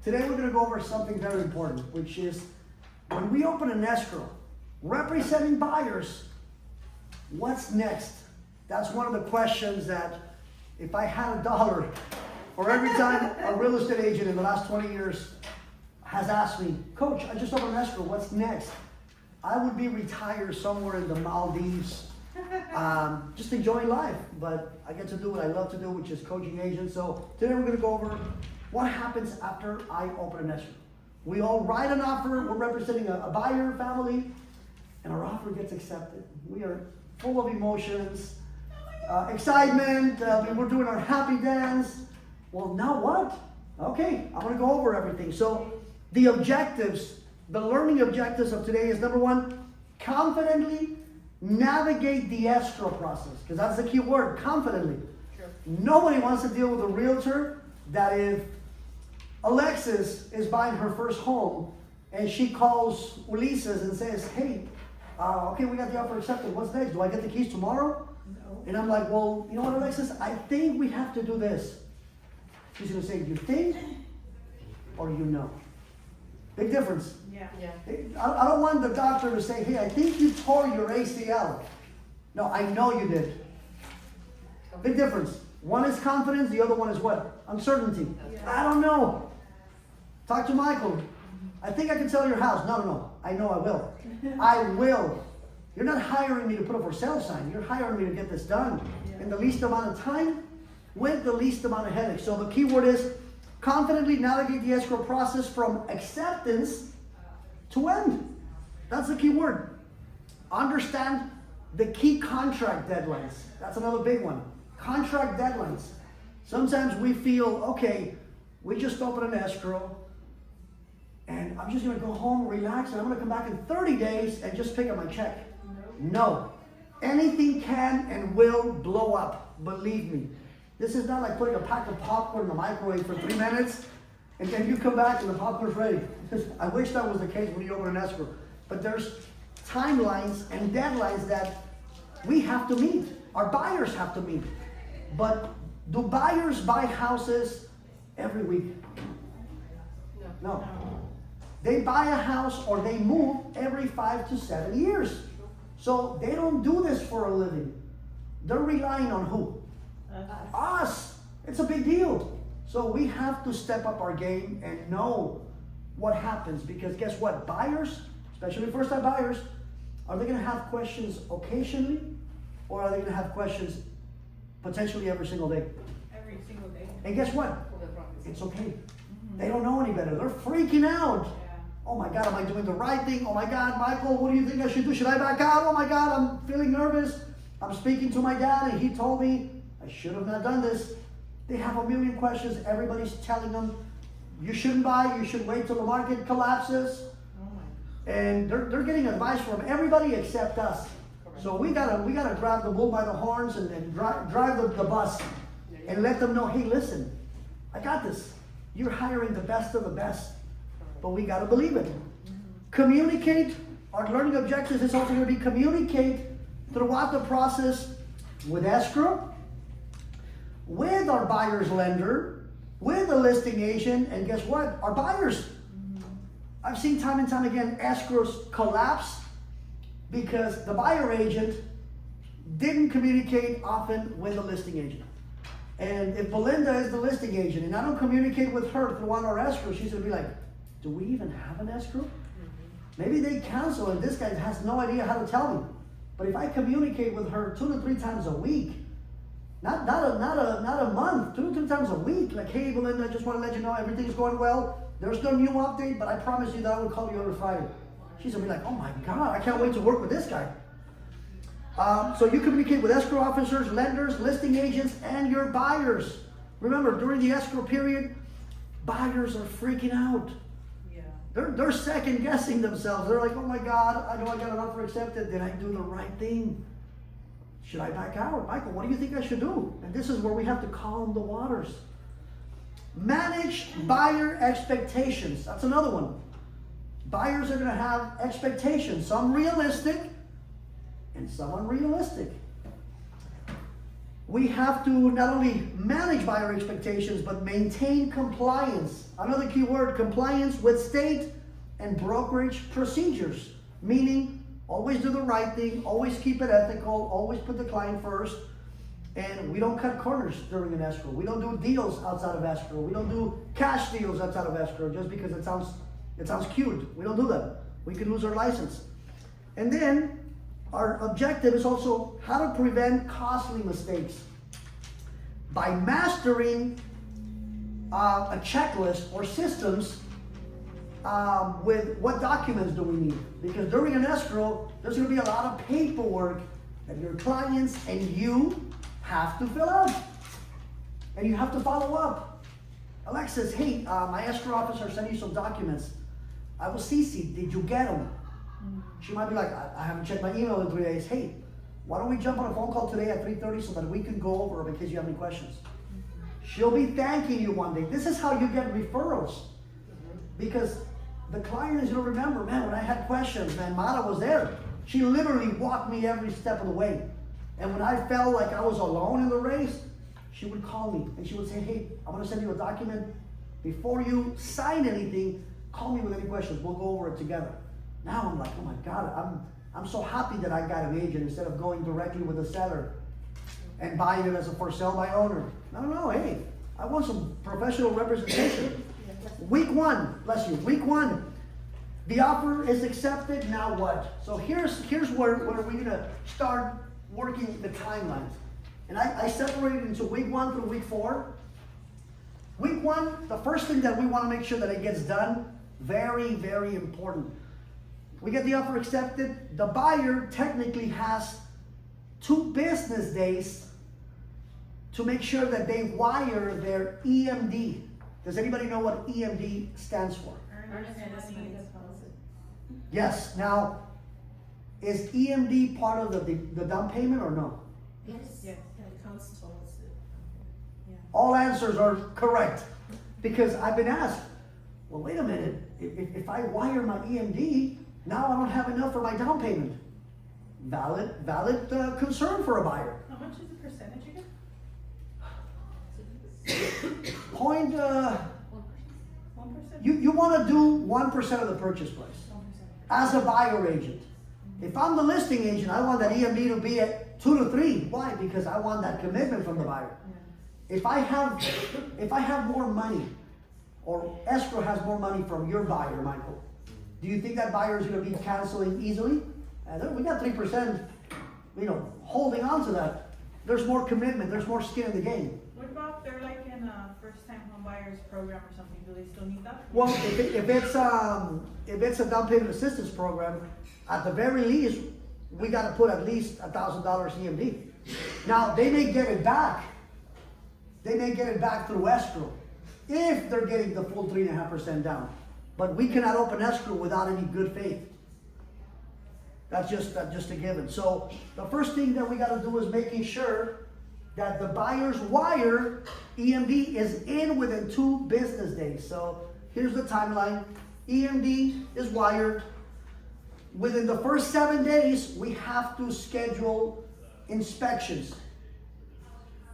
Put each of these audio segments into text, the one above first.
Today we're going to go over something very important, which is when we open an escrow, representing buyers, what's next? That's one of the questions that if I had $1 for every time a real estate agent in the last 20 years has asked me, Coach, I just opened an escrow, what's next? I would be retired somewhere in the Maldives, just enjoying life. But I get to do what I love to do, which is coaching agents. So today we're going to go over what happens after I open an escrow. We all write an offer, we're representing a buyer family, and our offer gets accepted. We are full of emotions, excitement, we're doing our happy dance. Well, now what? Okay, I'm going to go over everything. So the objectives, the learning objectives of today is number one, confidently navigate the escrow process, because that's the key word, confidently. Sure. Nobody wants to deal with a realtor that if Alexis is buying her first home and she calls Ulises and says, hey, okay, we got the offer accepted, what's next? Do I get the keys tomorrow? No. And I'm like, well, you know what, Alexis, I think we have to do this. She's going to say, you think or you know? Big difference. Yeah. I don't want the doctor to say, hey, I think you tore your ACL. No, I know you did. Big difference. One is confidence, the other one is what? Uncertainty. Yeah. I don't know. Talk to Michael. I think I can sell your house. No. I know I will. I will. You're not hiring me to put a for sale sign. You're hiring me to get this done in the least amount of time with the least amount of headache. So the key word is confidently navigate the escrow process from acceptance to end. That's the key word. Understand the key contract deadlines. That's another big one. Contract deadlines. Sometimes we feel, okay, we just opened an escrow and I'm just going to go home, relax, and I'm going to come back in 30 days and just pick up my check. No. Anything can and will blow up. Believe me. This is not like putting a pack of popcorn in the microwave for 3 minutes and then you come back and the popcorn's ready. I wish that was the case when you open an escrow. But there's timelines and deadlines that we have to meet. Our buyers have to meet. But do buyers buy houses every week? No. They buy a house or they move every 5 to 7 years. So they don't do this for a living. They're relying on who? Us. It's a big deal. So we have to step up our game and know what happens, because guess what? Buyers, especially first-time buyers, are they going to have questions occasionally, or are they going to have questions potentially every single day? Every single day. And guess what? It's okay. Mm-hmm. They don't know any better. They're freaking out. Yeah. Oh my God, am I doing the right thing? Oh my God, Michael, what do you think I should do? Should I back out? Oh my God, I'm feeling nervous. I'm speaking to my dad and he told me I should have not done this. They have a million questions. Everybody's telling them you shouldn't buy, you should wait till the market collapses. And they're getting advice from everybody except us. Correct. So we gotta grab the bull by the horns and drive the bus and let them know, hey, listen, I got this. You're hiring the best of the best, but we gotta believe it. Mm-hmm. Communicate. Our learning objectives is also going to be communicate throughout the process with escrow, with our buyer's lender, with the listing agent, and guess what? Our buyers. I've seen time and time again escrows collapse because the buyer agent didn't communicate often with the listing agent. And if Belinda is the listing agent and I don't communicate with her throughout our escrow, she's going to be like, do we even have an escrow? Maybe they cancel and this guy has no idea how to tell me. But if I communicate with her 2 to 3 times a week, not a month, 2 to 3 times a week, like, hey, Belinda, I just want to let you know everything's going well. There's no new update, but I promise you that I will call you every Friday. She's going to be like, oh my God, I can't wait to work with this guy. So you communicate with escrow officers, lenders, listing agents, and your buyers. Remember, during the escrow period, buyers are freaking out. Yeah. They're second guessing themselves. They're like, oh my God, I know I got an offer accepted. Did I do the right thing? Should I back out? Michael, what do you think I should do? And this is where we have to calm the waters. Manage buyer expectations. That's another one. Buyers are going to have expectations, some realistic and some unrealistic. we have to not only manage buyer expectations, but maintain compliance. Another key word, compliance with state and brokerage procedures. Meaning, always do the right thing, always keep it ethical, always put the client first. And we don't cut corners during an escrow. We don't do deals outside of escrow. We don't do cash deals outside of escrow just because it sounds cute. We don't do that. We could lose our license. And then our objective is also how to prevent costly mistakes by mastering a checklist or systems with what documents do we need. Because during an escrow, there's going to be a lot of paperwork that your clients and you have to fill out. And you have to follow up. Alexis, hey, my escrow officer sent you some documents. I was CC'd. Did you get them? She might be like, I haven't checked my email in 3 days. Hey, why don't we jump on a phone call today at 3:30 so that we can go over in case you have any questions. She'll be thanking you one day. This is how you get referrals. Because the client is going to remember, man, when I had questions, man, Mara was there. She literally walked me every step of the way. And when I felt like I was alone in the race, she would call me and she would say, hey, I'm going to send you a document. Before you sign anything, call me with any questions. We'll go over it together. Now I'm like, oh my God, I'm so happy that I got an agent instead of going directly with the seller and buying it as a for sale by owner. No, hey, I want some professional representation. Week one, bless you, week one, the offer is accepted, now what? So here's where we're gonna start working the timelines. And I separated into week 1 through week 4. Week 1, the first thing that we wanna make sure that it gets done, very, very important. We get the offer accepted. The buyer technically has 2 business days to make sure that they wire their EMD. Does anybody know what EMD stands for? Yes. Now, is EMD part of the down payment or no? Yes. Yeah. It counts towards it. Yeah. All answers are correct. Because I've been asked, well, wait a minute. If I wire my EMD, now I don't have enough for my down payment. Valid concern for a buyer. How much is the percentage again? Point, 1%? you want to do 1% of the purchase price 1%. as a buyer agent. If I'm the listing agent, I want that EMD to be at 2 to 3. Why? Because I want that commitment from the buyer. Yeah. If I have more money, or escrow has more money from your buyer, Michael, do you think that buyer is going to be canceling easily? We got 3%, holding on to that. There's more commitment. There's more skin in the game. What about if they're like in a first-time home buyers program or something? Do they still need that? Well, if it's a down payment assistance program, at the very least, we got to put at least $1,000 EMD. Now they may get it back. They may get it back through escrow if they're getting the full 3.5% down. But we cannot open escrow without any good faith. That's just a given. So the first thing that we got to do is making sure that the buyer's wire EMD is in within 2 business days. So here's the timeline. EMD is wired. Within the first 7 days, we have to schedule inspections.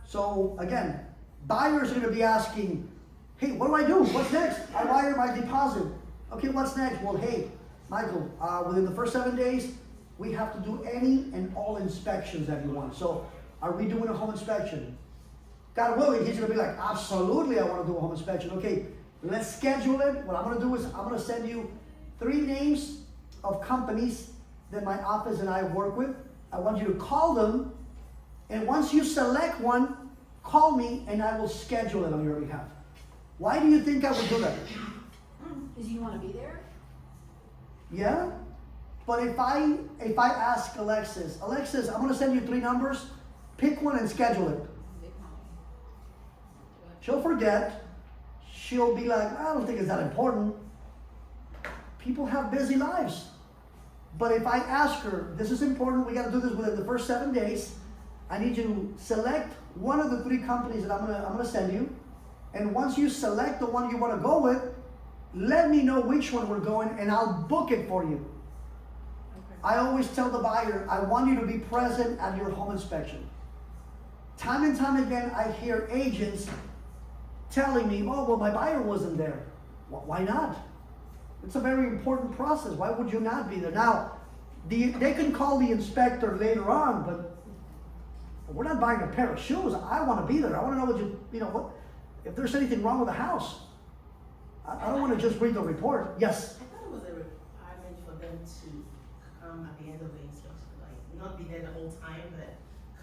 So again, buyers are going to be asking, hey, what do I do? What's next? I wire my deposit. Okay, what's next? Well, hey, Michael, within the first 7 days, we have to do any and all inspections that you want. So are we doing a home inspection? God willing, he's going to be like, absolutely, I want to do a home inspection. Okay, let's schedule it. What I'm going to do is I'm going to send you 3 names of companies that my office and I work with. I want you to call them. And once you select one, call me and I will schedule it on your behalf. Why do you think I would do that? Because you want to be there? Yeah? But if I ask Alexis, I'm going to send you 3 numbers, pick one and schedule it. She'll forget. She'll be like, I don't think it's that important. People have busy lives. But if I ask her, this is important, we got to do this within the first 7 days, I need you to select one of the 3 companies that I'm gonna send you. And once you select the one you want to go with, let me know which one we're going and I'll book it for you. Okay. I always tell the buyer, I want you to be present at your home inspection. time and time again, I hear agents telling me, oh, well, my buyer wasn't there. Why not? It's a very important process. Why would you not be there? Now, they can call the inspector later on, but we're not buying a pair of shoes. I want to be there. I want to know what if there's anything wrong with the house. I don't want to just read the report. Yes? I thought it was a requirement for them to come at the end of the inspection, like not be there the whole time, but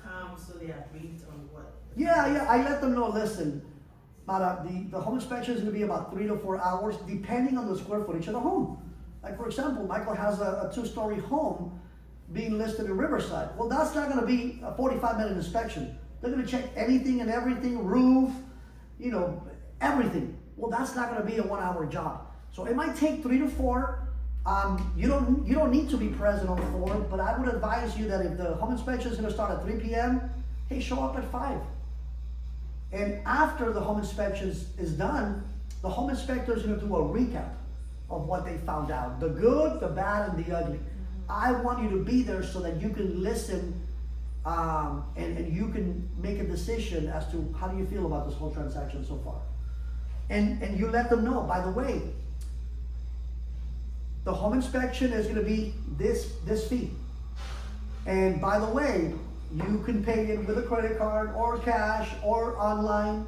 come so they are briefed on what. Yeah, I let them know, listen, Mara, the home inspection is going to be about 3 to 4 hours, depending on the square footage of the home. Like, for example, Michael has a 2-story home being listed in Riverside. Well, that's not going to be a 45-minute inspection. They're going to check anything and everything, roof, everything. Well, that's not going to be a 1-hour job. So it might take 3 to 4. You don't need to be present on 4, but I would advise you that if the home inspection is going to start at 3 p.m., hey, show up at 5. And after the home inspection is done, the home inspector is going to do a recap of what they found out. The good, the bad, and the ugly. I want you to be there so that you can listen and you can make a decision as to how do you feel about this whole transaction so far. And you let them know, by the way, the home inspection is going to be this fee. And by the way, you can pay it with a credit card or cash or online.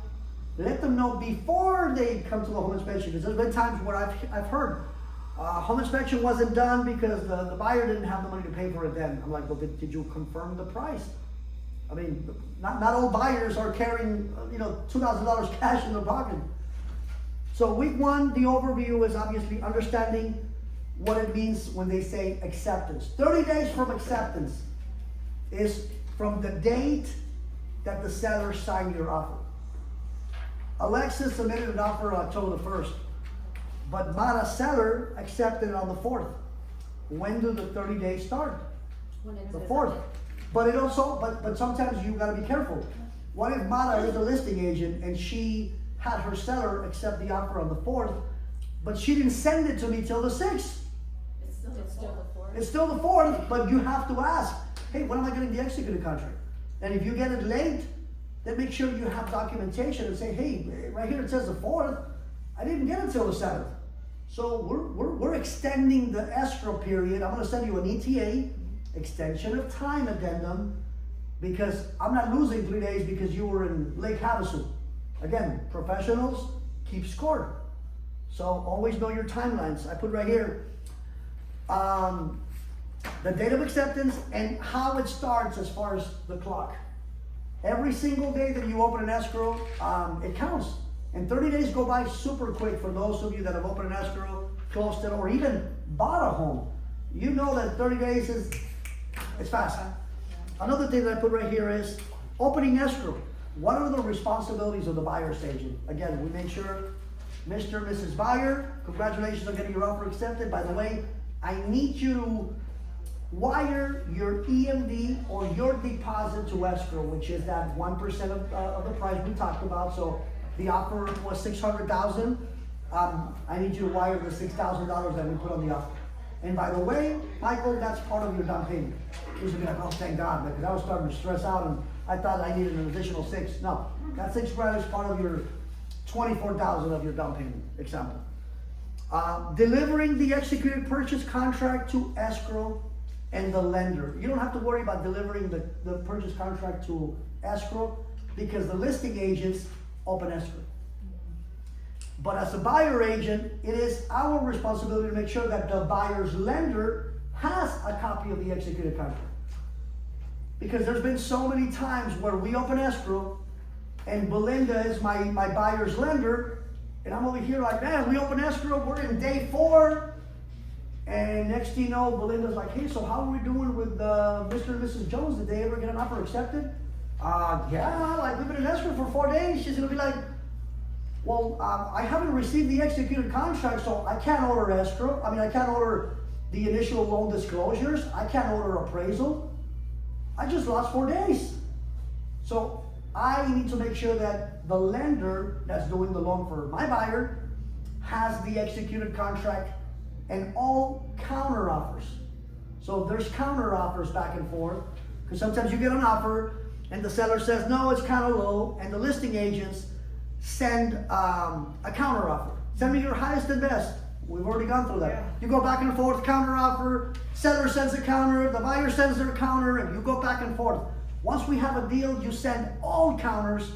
Let them know before they come to the home inspection, because there's been times where I've heard home inspection wasn't done because the buyer didn't have the money to pay for it then. I'm like, well, did you confirm the price? I mean, not all buyers are carrying $2,000 cash in their pocket. So week 1, the overview is obviously understanding what it means when they say acceptance. 30 days from acceptance is from the date that the seller signed your offer. Alexis submitted an offer on October the 1st, but Mara's seller accepted it on the 4th. When do the 30 days start? The 4th. But it also, but sometimes you gotta be careful. What if Mara is a listing agent and she had her seller accept the offer on the 4th, but she didn't send it to me till the 6th? It's still the 4th. It's still the 4th, but you have to ask, hey, when am I getting the executed contract? And if you get it late, then make sure you have documentation and say, hey, right here it says the 4th. I didn't get it till the 7th. So we're extending the escrow period. I'm going to send you an ETA, extension of time addendum, because I'm not losing 3 days because you were in Lake Havasu. Again, professionals keep score. So always know your timelines. I put right here the date of acceptance and how it starts as far as the clock. Every single day that you open an escrow, it counts. And 30 days go by super quick for those of you that have opened an escrow, closed it, or even bought a home. You know that 30 days it's fast. Another thing that I put right here is opening escrow. What are the responsibilities of the buyer's agent? Again, we make sure, Mr. and Mrs. Buyer, congratulations on getting your offer accepted. By the way, I need you to wire your EMD or your deposit to escrow, which is that 1% of the price we talked about. So the offer was $600,000. I need you to wire the $6,000 that we put on the offer. And by the way, Michael, that's part of your down payment. He's gonna be like, oh, thank God, because I was starting to stress out and I thought I needed an additional $6,000. No, that $6,000 is part of your $24,000 of your down payment, example. Delivering the executed purchase contract to escrow and the lender. You don't have to worry about delivering the purchase contract to escrow because the listing agents open escrow. But as a buyer agent, it is our responsibility to make sure that the buyer's lender has a copy of the executed contract. Because there's been so many times where we open escrow and Belinda is my buyer's lender, and I'm over here like, man, we open escrow, we're in day 4, and next thing you know, Belinda's like, hey, so how are we doing with Mr. and Mrs. Jones? Did they ever get an offer accepted? Yeah, like we've been in escrow for 4 days. She's gonna be like, well, I haven't received the executed contract, so I can't order escrow. I mean, I can't order the initial loan disclosures. I can't order appraisal. I just lost 4 days. So I need to make sure that the lender that's doing the loan for my buyer has the executed contract and all counter offers. So there's counter offers back and forth, because sometimes you get an offer and the seller says, no, it's kind of low, and the listing agents send a counter offer. Send me your highest and best. We've already gone through that. Yeah. You go back and forth, counter offer, seller sends a counter, the buyer sends their counter, and you go back and forth. Once we have a deal, you send all counters,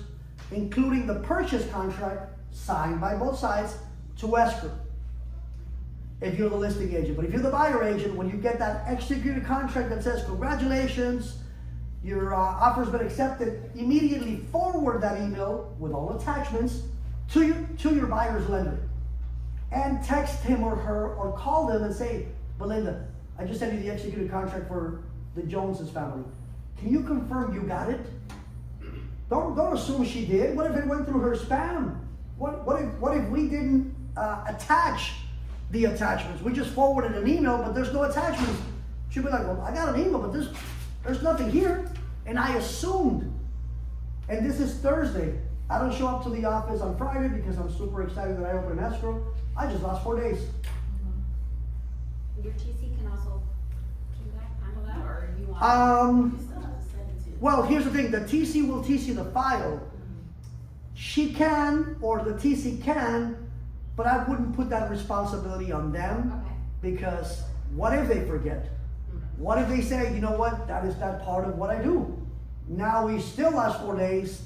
including the purchase contract, signed by both sides, to escrow, if you're the listing agent. But if you're the buyer agent, when you get that executed contract that says, congratulations, your offer's been accepted, immediately forward that email with all attachments to your buyer's lender. And text him or her, or call them and say, Belinda, I just sent you the executed contract for the Joneses family. Can you confirm you got it? Don't assume she did. What if it went through her spam? What if we didn't attach the attachments? We just forwarded an email, but there's no attachments. She'll be like, well, I got an email, but there's nothing here. And I assumed. And this is Thursday. I don't show up to the office on Friday because I'm super excited that I opened an escrow. I just lost 4 days. Your TC can also handle that, or you want? You still have to send it to. Well, here's the thing. The TC will TC the file. She can, or the TC can, but I wouldn't put that responsibility on them. Okay. Because what if they forget? What if they say, you know what, that is not part of what I do? Now we still lost 4 days,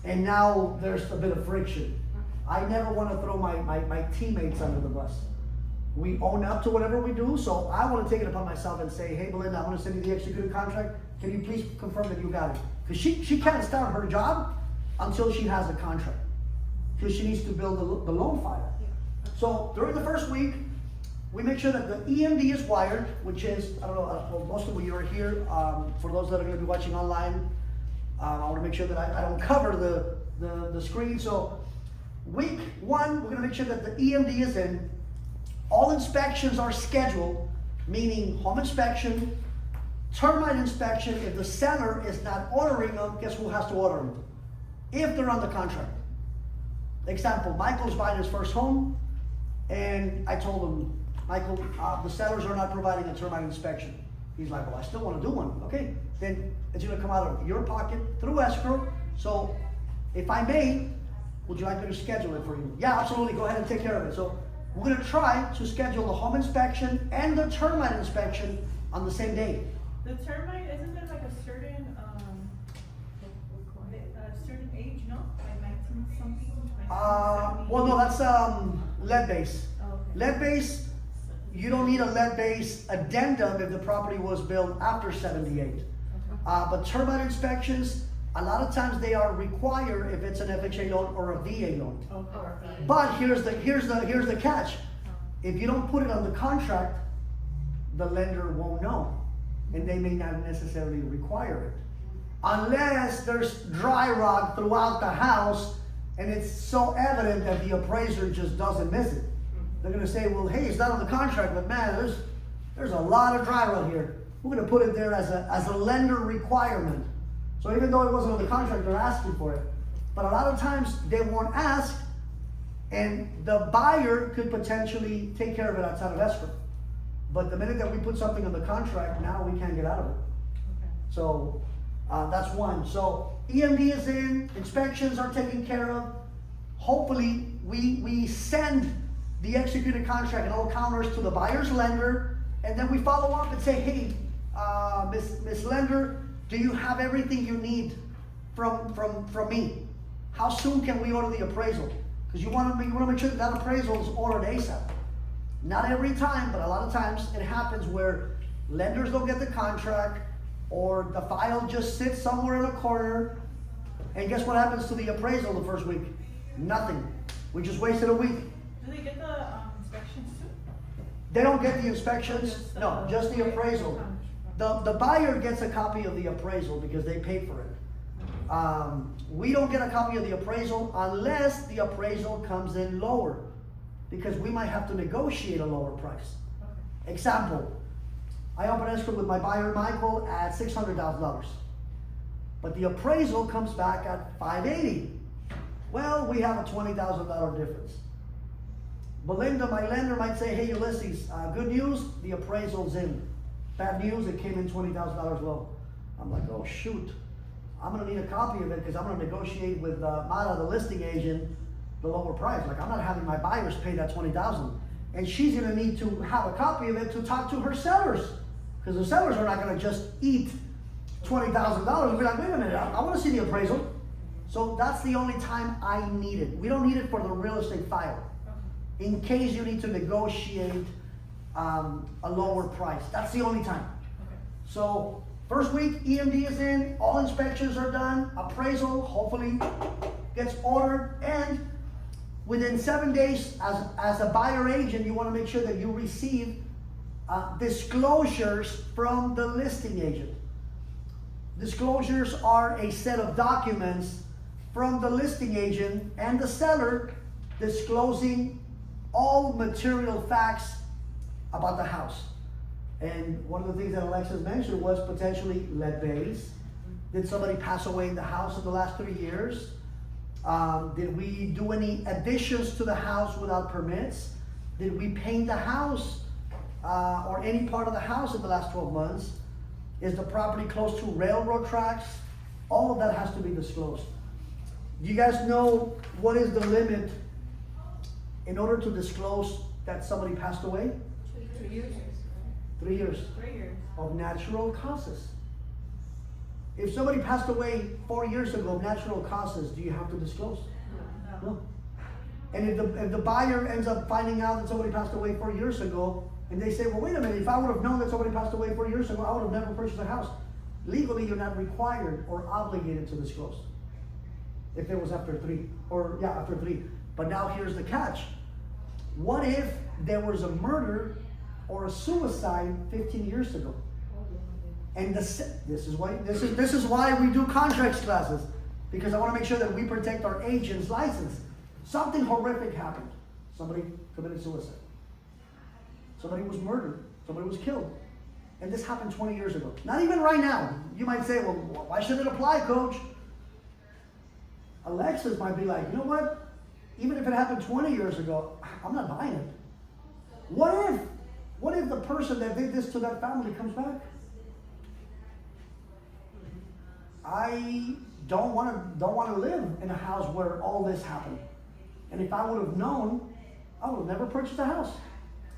and now there's a bit of friction. I never want to throw my teammates under the bus. We own up to whatever we do, so I want to take it upon myself and say, hey Belinda, I'm going to send you the executed contract. Can you please confirm that you got it? Because she can't start her job until she has a contract. Because she needs to build the loan file. So during the first week, we make sure that the EMD is wired, which is, I don't know, well, most of you are here. For those that are going to be watching online, I want to make sure that I don't cover the screen. So week 1, we're going to make sure that the EMD is in. All inspections are scheduled, meaning home inspection, termite inspection. If the seller is not ordering them, guess who has to order them? If they're on the contract. Example, Michael's buying his first home, and I told him, Michael, the sellers are not providing a termite inspection. He's like, well, I still want to do one. Okay, then it's going to come out of your pocket through escrow. So if I may, would you like me to schedule it for you? Yeah, absolutely, go ahead and take care of it. So we're going to try to schedule the home inspection and the termite inspection on the same day. The termite, isn't there like a certain age, no? Like 19 something? Well, no, that's lead base. Oh, okay. Lead base, you don't need a lead base addendum if the property was built after 78. But termite inspections, a lot of times they are required if it's an FHA loan or a VA loan. Okay. But here's the catch. If you don't put it on the contract, the lender won't know, and they may not necessarily require it. Unless there's dry rot throughout the house, and it's so evident that the appraiser just doesn't miss it. They're gonna say, well, hey, it's not on the contract, but man, there's a lot of dry rot here. We're gonna put it there as a lender requirement. So even though it wasn't on the contract, they're asking for it. But a lot of times they won't ask, and the buyer could potentially take care of it outside of escrow. But the minute that we put something on the contract, now we can't get out of it. Okay. So that's one. So EMD is in, inspections are taken care of. Hopefully we send the executed contract and all counters to the buyer's lender, and then we follow up and say, hey, Miss Lender, do you have everything you need from me? How soon can we order the appraisal? Because you want to make sure that appraisal is ordered ASAP. Not every time, but a lot of times it happens where lenders don't get the contract, or the file just sits somewhere in a corner, and guess what happens to the appraisal the first week? Nothing. We just wasted a week. Do they get the inspections too? They don't get the inspections, no, just the appraisal. The buyer gets a copy of the appraisal because they paid for it. We don't get a copy of the appraisal unless the appraisal comes in lower, because we might have to negotiate a lower price. Okay. Example, I open escrow with my buyer Michael at $600,000, but the appraisal comes back at $580,000. Well, we have a $20,000 difference. Belinda, my lender, might say, hey Ulysses, good news, the appraisal's in. Bad news, it came in $20,000 low. I'm like, oh shoot. I'm gonna need a copy of it because I'm gonna negotiate with Mara, the listing agent, the lower price. Like, I'm not having my buyers pay that $20,000. And she's gonna need to have a copy of it to talk to her sellers. Because the sellers are not gonna just eat $20,000 and be like, wait a minute, I wanna see the appraisal. So that's the only time I need it. We don't need it for the real estate file. In case you need to negotiate a lower price. That's the only time. Okay. So first week, EMD is in, all inspections are done, appraisal hopefully gets ordered, and within 7 days, as a buyer agent, you want to make sure that you receive disclosures from the listing agent. Disclosures are a set of documents from the listing agent and the seller disclosing all material facts about the house. And one of the things that Alexis mentioned was potentially lead base. Did somebody pass away in the house in the last 3 years? Did we do any additions to the house without permits? Did we paint the house or any part of the house in the last 12 months? Is the property close to railroad tracks? All of that has to be disclosed. Do you guys know what is the limit in order to disclose that somebody passed away? 2 years. 3 years 3 years. of natural causes. If somebody passed away 4 years ago of natural causes, do you have to disclose? No. No. And if the buyer ends up finding out that somebody passed away 4 years ago, and they say, well, wait a minute, if I would have known that somebody passed away 4 years ago, I would have never purchased a house. Legally, you're not required or obligated to disclose. If it was after 3, after 3. But now here's the catch. What if there was a murder or a suicide 15 years ago? And this is why we do contracts classes, because I want to make sure that we protect our agent's license. Something horrific happened. Somebody committed suicide. Somebody was murdered. Somebody was killed. And this happened 20 years ago. Not even right now. You might say, well, why should it apply, coach? Alexis might be like, you know what? Even if it happened 20 years ago, I'm not buying it. What if the person that did this to that family comes back? I don't want to live in a house where all this happened. And if I would have known, I would have never purchased a house.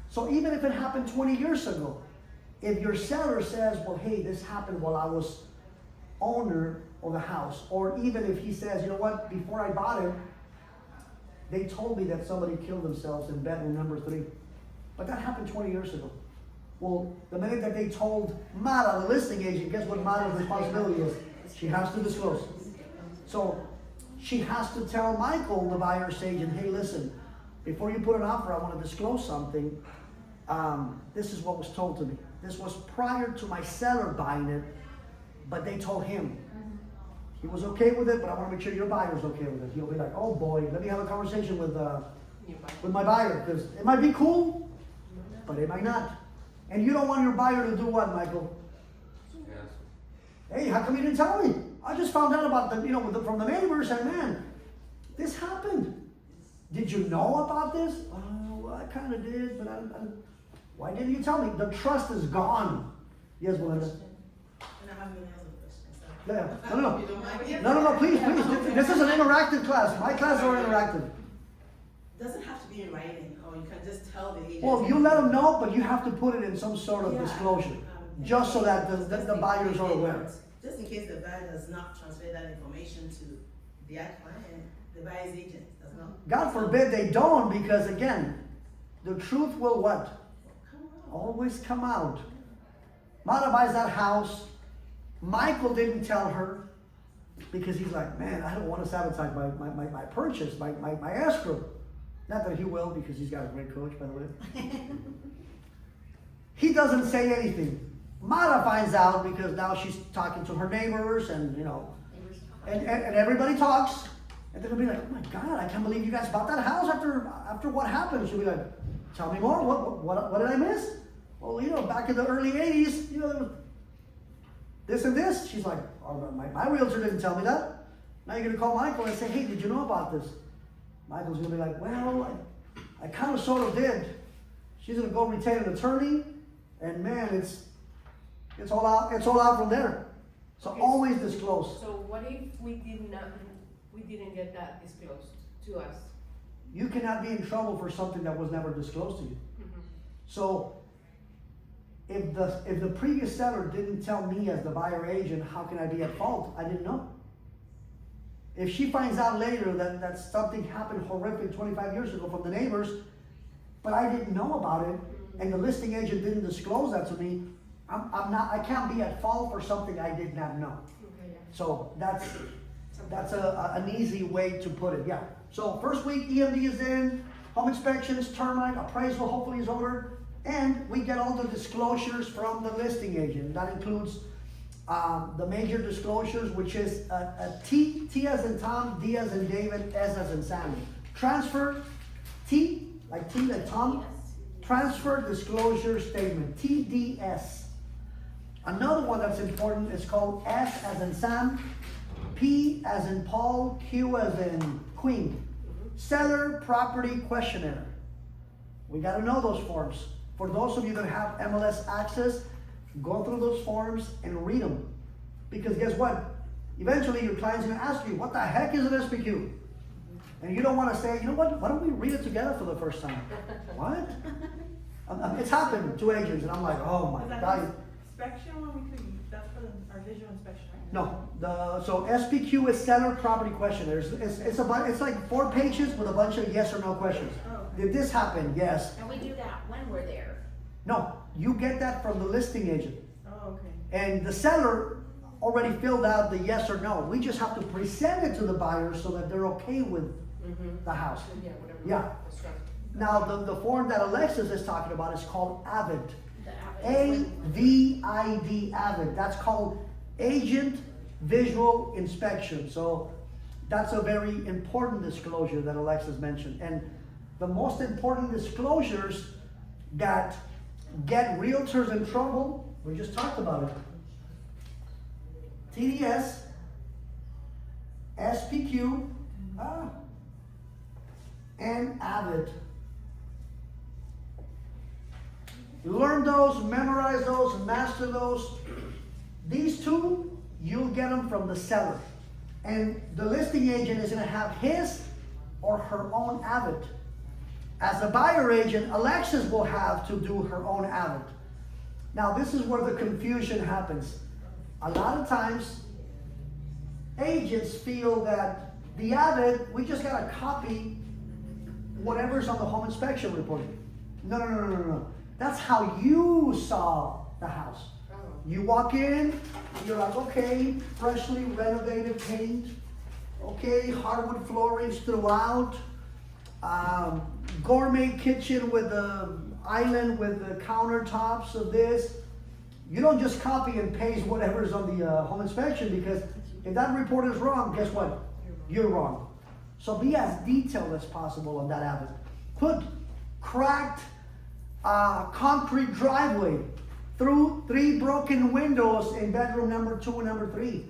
So even if it happened 20 years ago, if your seller says, well, hey, this happened while I was owner of the house, or even if he says, you know what, before I bought it, they told me that somebody killed themselves in bedroom number 3. But that happened 20 years ago. Well, the minute that they told Mara, the listing agent, guess what Mara's responsibility is? She has to disclose. So she has to tell Michael, the buyer's agent, hey, listen, before you put an offer, I want to disclose something. This is what was told to me. This was prior to my seller buying it, but they told him. He was okay with it, but I want to make sure your buyer's okay with it. He'll be like, oh boy, let me have a conversation with my buyer, because it might be cool, but it might not. And you don't want your buyer to do what, Michael? Yes. Hey, how come you didn't tell me? I just found out about from the neighbors, and man, this happened. Did you know about this? Oh, well, I kind of did, but why didn't you tell me? The trust is gone. Yes, Belinda? And I have many other questions. Yeah. You don't mind? No, please. This is an interactive class. My classes are interactive. Doesn't have to be in writing, or you can just tell the agent. Well, you let them know, but you have to put it in some sort of disclosure, just so that the buyers are aware. Just in case the buyer does not transfer that information to their client, the buyer's agent does not. God forbid they don't, because again, the truth will what? Always come out. Mara buys that house. Michael didn't tell her because he's like, man, I don't want to sabotage my purchase, my escrow. Not that he will, because he's got a great coach, by the way. He doesn't say anything. Mara finds out because now she's talking to her neighbors, and and everybody talks, and they'll be like, oh my God, I can't believe you guys bought that house after what happened. She'll be like, tell me more. What did I miss? Well, back in the early 80s, there was this and this. She's like, oh, my realtor didn't tell me that. Now you're gonna call Michael and say, hey, did you know about this? Michael's gonna be like, well, I kind of sort of did. She's gonna go retain an attorney, and man, it's all out from there. So Okay, always disclose. So what if we didn't get that disclosed to us? You cannot be in trouble for something that was never disclosed to you. Mhm. So if the previous seller didn't tell me as the buyer agent, how can I be at fault? I didn't know. If she finds out later that something happened horrific 25 years ago from the neighbors, but I didn't know about it, and the listing agent didn't disclose that to me, I can't be at fault for something I did not know. Okay, yeah. So that's an easy way to put it, yeah. So first week, EMD is in, home inspections, termite, appraisal hopefully is over, and we get all the disclosures from the listing agent. That includes the major disclosures, which is a T as in Tom, D as in David, S as in Sammy. Transfer, T like Tom, transfer disclosure statement, TDS. Another one that's important is called S as in Sam, P as in Paul, Q as in Queen. Seller property questionnaire. We got to know those forms. For those of you that have MLS access, go through those forms and read them. Because guess what? Eventually your client's going to ask you, what the heck is an SPQ? And you don't want to say, you know what, why don't we read it together for the first time? What? It's happened to agents, and I'm like, oh my Is that God. the inspection one we could, that's for our visual inspection, right? No, so SPQ is seller property questionnaire. It's like 4 pages with a bunch of yes or no questions. Oh, okay. Did this happen? Yes. And we do that when we're there. No, you get that from the listing agent. Oh, okay. And the seller already filled out the yes or no. We just have to present it to the buyer so that they're okay with the house. Yeah, whatever. Yeah. That's right. Now, the form that Alexis is talking about is called AVID. The average. AVID, AVID. That's called Agent Visual Inspection. So that's a very important disclosure that Alexis mentioned. And the most important disclosures that get realtors in trouble, we just talked about it. TDS, SPQ, and AVID. Learn those, memorize those, master those. These two, you'll get them from the seller. And the listing agent is going to have his or her own AVID. As a buyer agent, Alexis will have to do her own AVID. Now, this is where the confusion happens. A lot of times, agents feel that the AVID, we just got to copy whatever's on the home inspection report. No. That's how you saw the house. You walk in, you're like, okay, freshly renovated paint, okay, hardwood floorings throughout, gourmet kitchen with the island with the countertops of this. You don't just copy and paste whatever's on the home inspection, because if that report is wrong, guess what? You're wrong. So be as detailed as possible on that avenue. Put cracked concrete driveway through 3 broken windows in bedroom number 2 and number 3.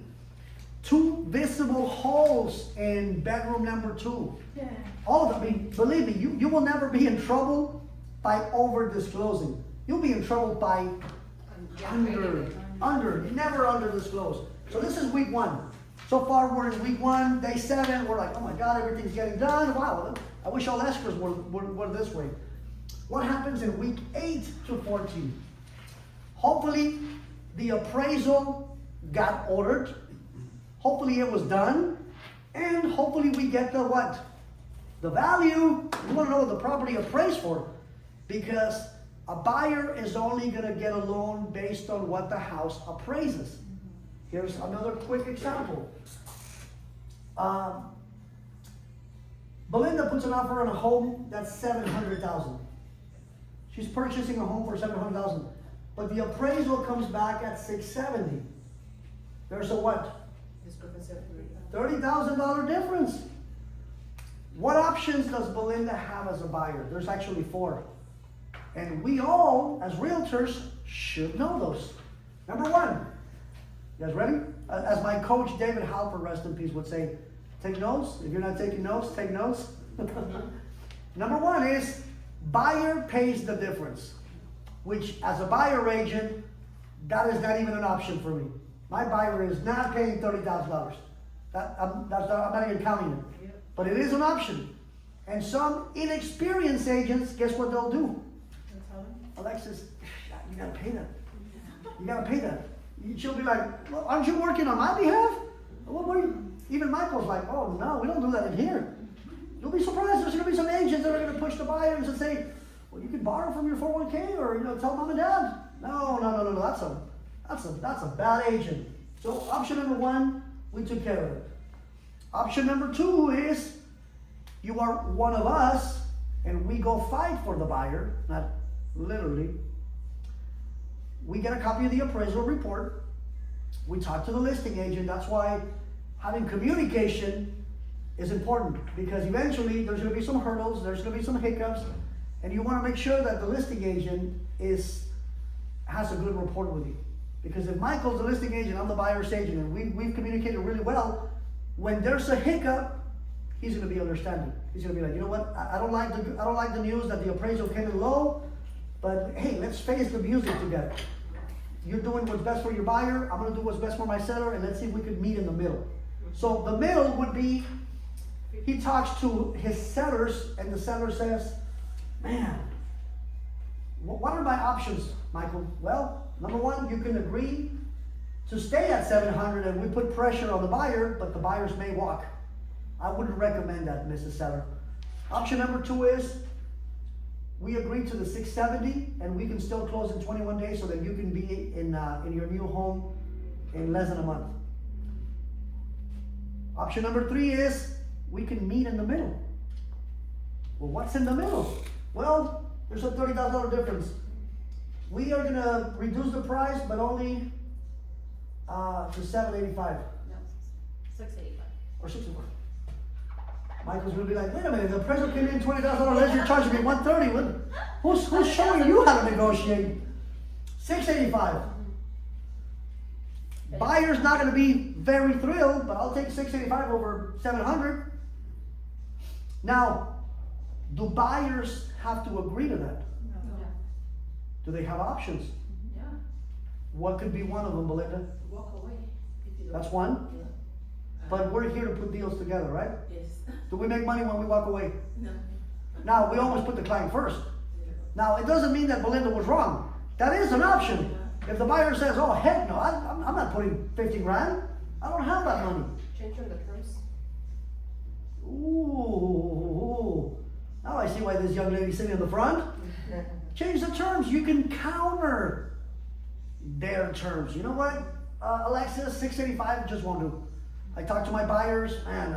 2 visible holes in bedroom number 2. Yeah. All of them. I mean, believe me, you will never be in trouble by over disclosing. You'll be in trouble by never under disclose. So this is week 1. So far we're in week 1, day 7. We're like, oh my God, everything's getting done. Wow, I wish all escrows were this way. What happens in week 8 to 14? Hopefully the appraisal got ordered. Hopefully it was done. And hopefully we get the what? The value. We want to know what the property appraised for. Because a buyer is only going to get a loan based on what the house appraises. Here's another quick example. Belinda puts an offer on a home that's $700,000. She's purchasing a home for $700,000, but the appraisal comes back at $670,000. There's a what? Discrepancy of $30,000 difference. What options does Belinda have as a buyer? There's actually 4. And we all, as realtors, should know those. Number 1, you guys ready? As my coach, David Halper, rest in peace, would say, take notes. If you're not taking notes, take notes. Number 1 is buyer pays the difference, which as a buyer agent, that is not even an option for me. My buyer is not paying $30,000. I'm not even counting it. Yep. But it is an option. And some inexperienced agents, guess what they'll do? That's how they- Alexis, you gotta pay that. You gotta pay that. She'll be like, well, aren't you working on my behalf? What are you? Even Michael's like, oh no, we don't do that in here. You'll be surprised. There's gonna be some agents that are gonna push the buyers and say, well, you can borrow from your 401k or tell mom and dad. No. That's a bad agent. So option number one, we took care of it. Option number two is you are one of us and we go fight for the buyer, not literally. We get a copy of the appraisal report. We talk to the listing agent. That's why having communication is important, because eventually there's going to be some hurdles, there's going to be some hiccups, and you want to make sure that the listing agent has a good rapport with you. Because if Michael's the listing agent, I'm the buyer's agent, and we've communicated really well, when there's a hiccup, he's going to be understanding. He's going to be like, you know what? I don't like the news that the appraisal came in low, but hey, let's face the music together. You're doing what's best for your buyer. I'm going to do what's best for my seller, and let's see if we could meet in the middle. So the middle would be, he talks to his sellers, and the seller says, man, what are my options, Michael? Well, number one, you can agree to stay at 700 and we put pressure on the buyer, but the buyers may walk. I wouldn't recommend that, Mrs. Seller. Option number two is, we agree to the 670 and we can still close in 21 days so that you can be in your new home in less than a month. Option number three is, we can meet in the middle. Well, what's in the middle? Well, there's a $30,000 difference. We are gonna reduce the price, but only to $785 No, 685. or $64. Michael's gonna be like, wait a minute, the appraisal came in $20,000 less, you're charging me $130. Who's showing you how to negotiate? $685. Buyer's not gonna be very thrilled, but I'll take $685 over $700. Now, do buyers have to agree to that? No. Do they have options? Yeah, What could be one of them, Belinda? walk away if you don't. That's one? Yeah. But we're here to put deals together, right? Yes. Do we make money when we walk away? No. Now, we always put the client first. Now, it doesn't mean that Belinda was wrong. That is an option. If the buyer says, oh, heck no, I'm not putting 50 grand. I don't have that money. Change on the terms. Ooh. Now I see why this young lady's sitting in the front. Change the terms. You can counter their terms. You know what, Alexis, 685 just won't do. I talked to my buyers, and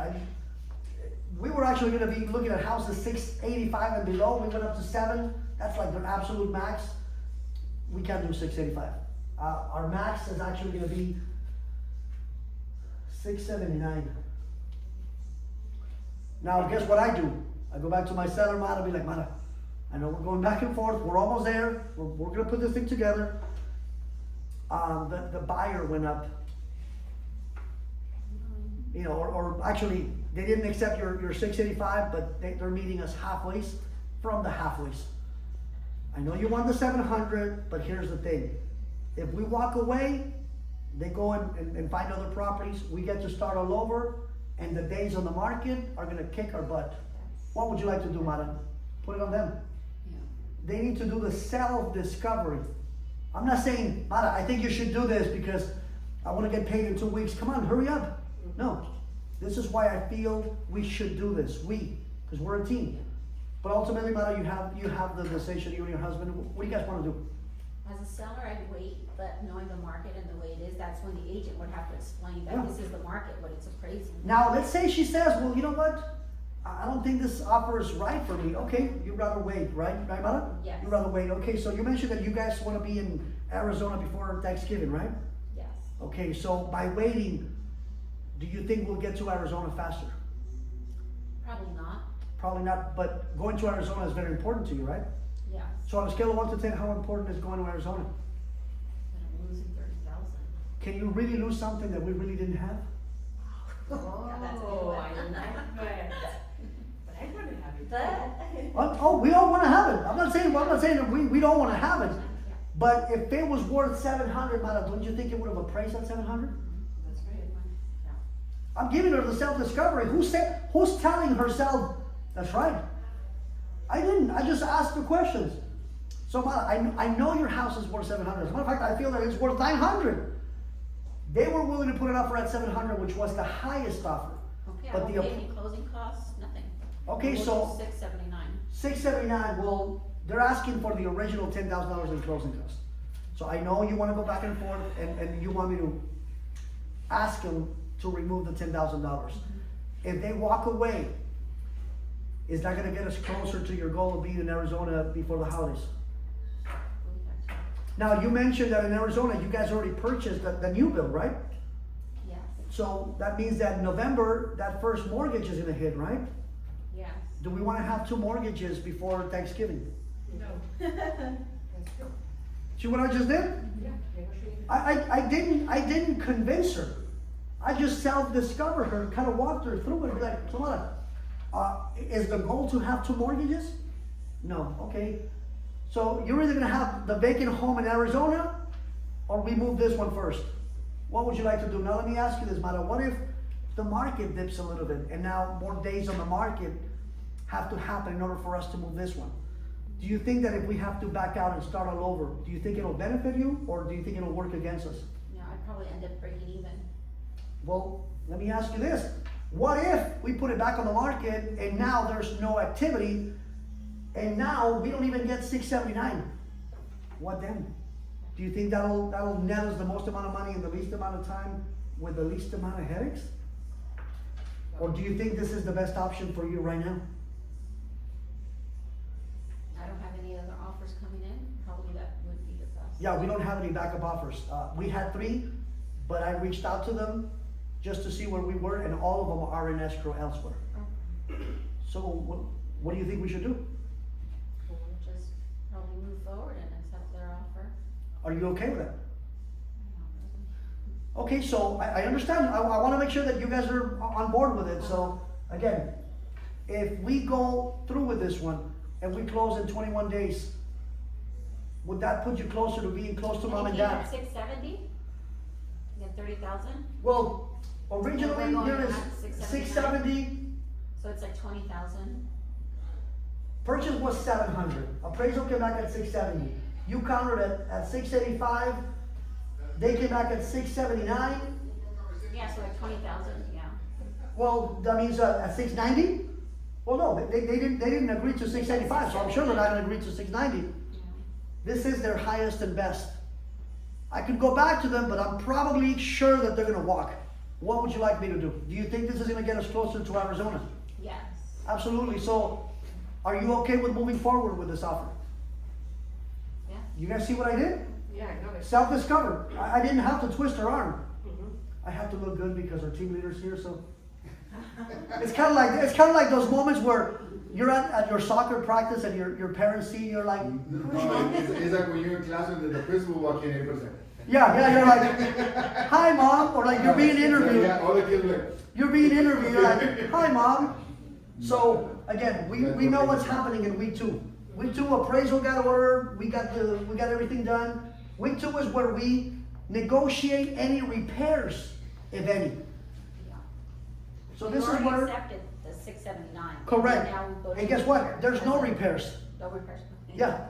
we were actually going to be looking at houses 685 and below. We went up to 7. That's like their absolute max. We can't do 685. Our max is actually going to be 679. Now, guess what I do? I go back to my seller, Mata, be like, Mata, I know we're going back and forth. We're almost there. We're going to put this thing together. The buyer went up, or actually, they didn't accept your 685, but they're meeting us halfway from the halfways. I know you want the 700, but here's the thing. If we walk away, they go and find other properties. We get to start all over, and the days on the market are going to kick our butt. What would you like to do, Mata? Put it on them. Yeah. They need to do the self-discovery. I'm not saying, Mata, I think you should do this because I want to get paid in 2 weeks. Come on, hurry up. No. This is why I feel we should do this. Because we're a team. But ultimately, Mata, you have the decision, you and your husband. What do you guys want to do? As a seller, I'd wait, but knowing the market and the way it is, that's when the agent would have to explain that Yeah. this is the market, what it's appraising. Now, let's say she says, well, you know what? I don't think this offer is right for me. Okay, you'd rather wait, right? Right, Mata? Yes. You'd rather wait. Okay, so you mentioned that you guys want to be in Arizona before Thanksgiving, right? Yes. Okay, so by waiting, do you think we'll get to Arizona faster? Probably not. Probably not, but going to Arizona is very important to you, right? Yes. So on a scale of 1 to 10, how important is going to Arizona? But I'm losing 30,000. Can you really lose something that we really didn't have? Yeah, that's a good Oh, one. I like that. But I want to have it. But Oh, we all want to have it. I'm not saying that we don't want to have it. But if it was worth 700, Mara, don't you think it would have appraised at 700? That's right. I'm giving her the self-discovery. Who's telling herself, that's right? I didn't. I just asked the questions. So Mara, I know your house is worth 700. As a matter of fact, I feel that it's worth 900. They were willing to put an offer at 700, which was the highest offer. Okay, I But don't the- pay any closing costs, nothing. Okay, so 679. 679. Well, they're asking for the original $10,000 in closing costs. So I know you want to go back and forth, and you want me to ask them to remove the $10,000. If they walk away, is that going to get us closer to your goal of being in Arizona before the holidays? Now, you mentioned that in Arizona, you guys already purchased the new build, right? Yes, So that means that in November, that first mortgage is going to hit, right? yes. Do we want to have 2 mortgages before Thanksgiving? No. That's true. See what I just did? Yeah, negotiate. I didn't convince her. I just self-discovered her, kind of walked her through it, like, Samara, is the goal to have 2 mortgages? No, okay. So you're either gonna have the vacant home in Arizona, or we move this one first. What would you like to do? Now let me ask you this, Mara. What if the market dips a little bit, and now more days on the market have to happen in order for us to move this one? Do you think that if we have to back out and start all over, do you think it'll benefit you, or do you think it'll work against us? No, I'd probably end up breaking even. Well, let me ask you this. What if we put it back on the market and now there's no activity and now we don't even get 679? What then? Do you think that'll net us the most amount of money in the least amount of time with the least amount of headaches? Or do you think this is the best option for you right now? I don't have any other offers coming in, probably that would be the best. Yeah, we don't have any backup offers. We had 3, but I reached out to them just to see where we were, and all of them are in escrow elsewhere. So what do you think we should do? We'll just probably move forward and accept their offer. Are you okay with that? Not really. Okay, so I understand. I want to make sure that you guys are on board with it. So again, if we go through with this one and we close in 21 days, would that put you closer to being close to mom and dad? 670? You have 30,000? Well, originally We're going there is at 670. So it's like 20,000. Purchase was 700. Appraisal came back at 670. You countered at 685. They came back at 679. Yeah, so like 20,000, yeah. Well, that means at 690? Well, no, they didn't agree to 685, so I'm sure they're not gonna agree to 690. Yeah. This is their highest and best. I could go back to them, but I'm probably sure that they're gonna walk. What would you like me to do? Do you think this is gonna get us closer to Arizona? Yes. Absolutely. So, are you okay with moving forward with this offer? Yeah. You guys see what I did? Yeah, I know it. Self-discovered. I didn't have to twist her arm. Mhm. I have to look good because our team leader's here, so. It's kind of like those moments where you're at your soccer practice and your parents see you, you're like, No, it's like when you're in class and the principal walk in, everybody's like. yeah, you're like, hi mom, or like you're being interviewed. Yeah, all the kids are like. You're being interviewed, you're like, hi mom. So again, we know what's happening in week 2. Week 2 appraisal got ordered, we got everything done. Week 2 is where we negotiate any repairs, if any. Yeah. So We this is already where, accepted the 679. correct. Now we go to And guess what? repairs. There's no repairs. No repairs. Yeah.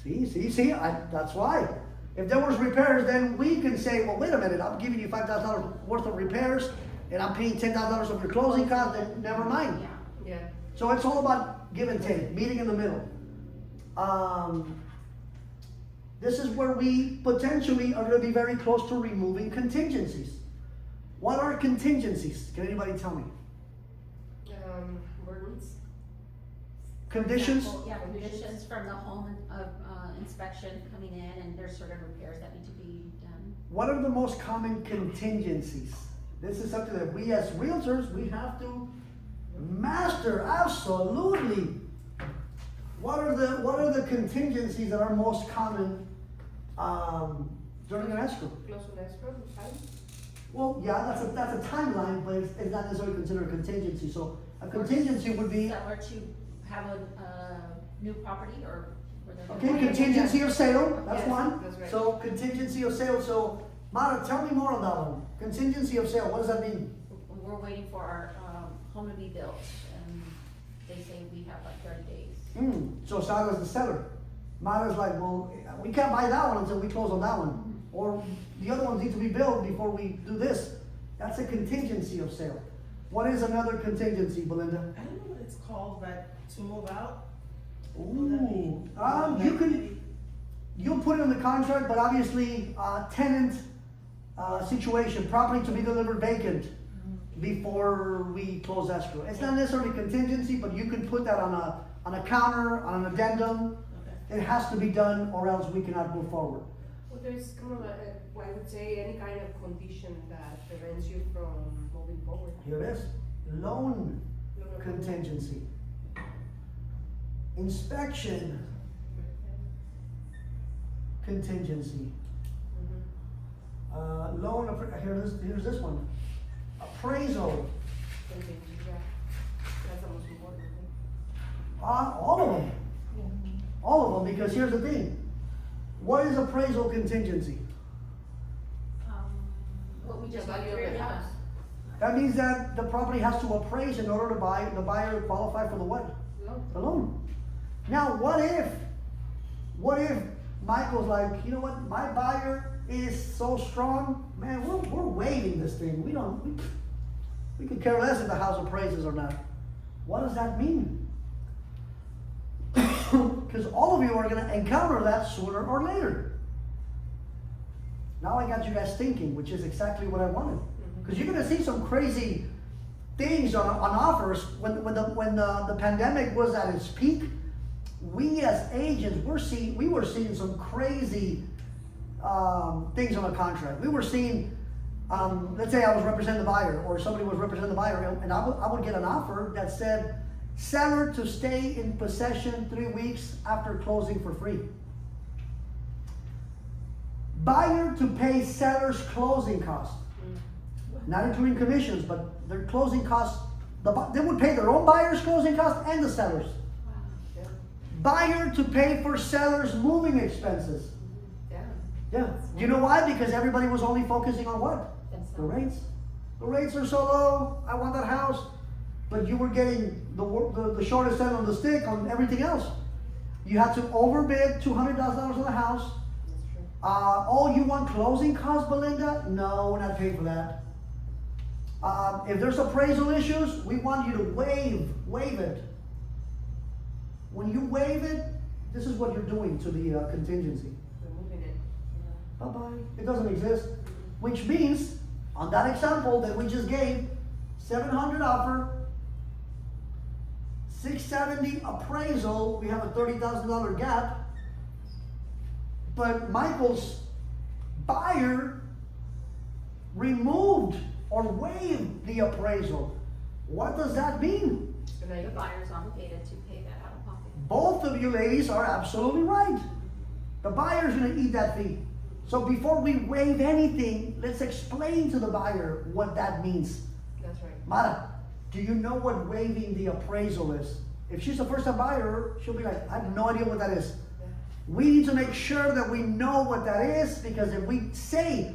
See, that's why. If there was repairs, then we can say, well, wait a minute, I'm giving you $5,000 worth of repairs, and I'm paying $10,000 of your closing costs, then never mind. Yeah. Yeah. So it's all about give and take, meeting in the middle. This is where we potentially are going to be very close to removing contingencies. What are contingencies? Can anybody tell me? Burdens. Conditions? For example, yeah, conditions from the home inspection coming in, and there's sort of repairs that need to be done. What are the most common contingencies? This is something that we as realtors, we have to master, absolutely. What are the contingencies that are most common during an escrow? Close on escrow, time. Well, yeah, that's a timeline, but it's not necessarily considered a contingency. So a contingency would be, Seller to have a new property or Okay, contingency of sale, that's Yes, one. that's right. So contingency of sale, so Mara, tell me more on that one. Contingency of sale, what does that mean? We're waiting for our, home to be built, and they say we have like 30 days. So does the seller. Mara's like, well, we can't buy that one until we close on that one. Or the other ones need to be built before we do this. That's a contingency of sale. What is another contingency, Belinda? I don't know what it's called, but to move out. Ooh, you'll put it in the contract, but obviously, tenant, situation, property to be delivered vacant before we close escrow. It's not necessarily contingency, but you can put that on a counter, on an addendum. Okay. It has to be done or else we cannot move forward. Well, there's kind of I would say any kind of condition that prevents you from moving forward. Here it is, loan contingency. Inspection contingency. Here's this one. Appraisal, Contingency, yeah. That's the most important thing. all of them. All of them, because here's the thing. What is appraisal contingency? What we just The went value of through, the yeah. house. That means that the property has to appraise in order to buy, the buyer to qualify for the what? No? The loan. Now, what if Michael's like, you know what, my buyer is so strong, man, we're waiving this thing. We could care less if the house appraises or not. What does that mean? Because all of you are gonna encounter that sooner or later. Now I got you guys thinking, which is exactly what I wanted. Because you're gonna see some crazy things on offers when the pandemic was at its peak. We as agents, we were seeing some crazy things on a contract. We were seeing, let's say I was representing the buyer, or somebody was representing the buyer, and I would get an offer that said, seller to stay in possession 3 weeks after closing for free. Buyer to pay seller's closing costs. Not including commissions, but their closing costs, they would pay their own buyer's closing costs and the seller's. Yeah. Buyer to pay for seller's moving expenses. Yeah. Yeah. Do you know why? Because everybody was only focusing on what? The rates. The rates are so low, I want that house. But you were getting the shortest end on the stick on everything else. You had to overbid $200,000 on the house. That's true. Oh, you want closing costs, Belinda? No, we're not paying for that. If there's appraisal issues, we want you to waive it. When you waive it, this is what you're doing to the contingency. Removing it. Bye-bye. It doesn't exist. Which means, on that example that we just gave, 700 offer, 670 appraisal, we have a $30,000 gap. But Michael's buyer removed or waived the appraisal. What does that mean? So now The you buyer's obligated to pay that out of pocket. Both of you ladies are absolutely right. The buyer's gonna eat that fee. So before we waive anything, let's explain to the buyer what that means. That's right. Mara, do you know what waiving the appraisal is? If she's a first-time buyer, she'll be like, I have no idea what that is. Yeah. We need to make sure that we know what that is, because if we say,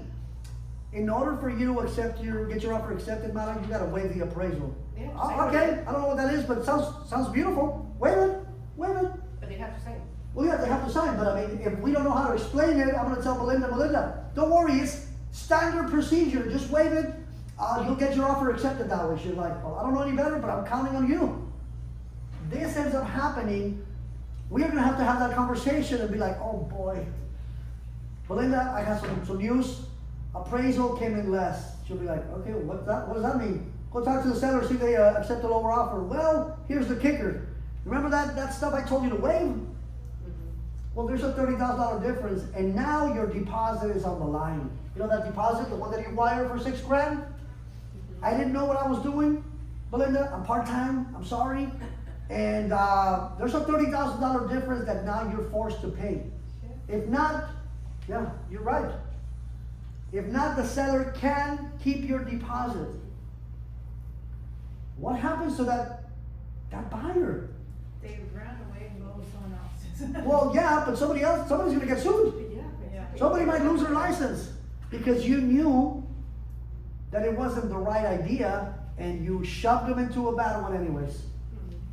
in order for you to get your offer accepted, Mara, you gotta waive the appraisal. Yeah, Oh, same okay, thing. I don't know what that is, but it sounds beautiful. Waive it. But they have to sign. Well, yeah, they have to sign, but I mean, if we don't know how to explain it, I'm gonna tell Belinda, don't worry, it's standard procedure, just waive it. You'll get your offer accepted that way. She's like, well, I don't know any better, but I'm counting on you. This ends up happening. We're gonna have to have that conversation and be like, oh boy, Belinda, I have some news. Appraisal came in less. She'll be like, okay, what does that mean? Go talk to the seller, see if they accept the lower offer. Well, here's the kicker. Remember that stuff I told you to waive? Well, there's a $30,000 difference, and now your deposit is on the line. You know that deposit, the one that you wired for $6,000? I didn't know what I was doing, Belinda. I'm part-time. I'm sorry. And there's a $30,000 difference that now you're forced to pay. If not, yeah, you're right. If not, the seller can keep your deposit. What happens to that buyer? They ran away and go with someone else. Well, yeah, but somebody's gonna get sued. Yeah. Yeah. Somebody might lose their license because you knew that it wasn't the right idea and you shoved them into a bad one anyways.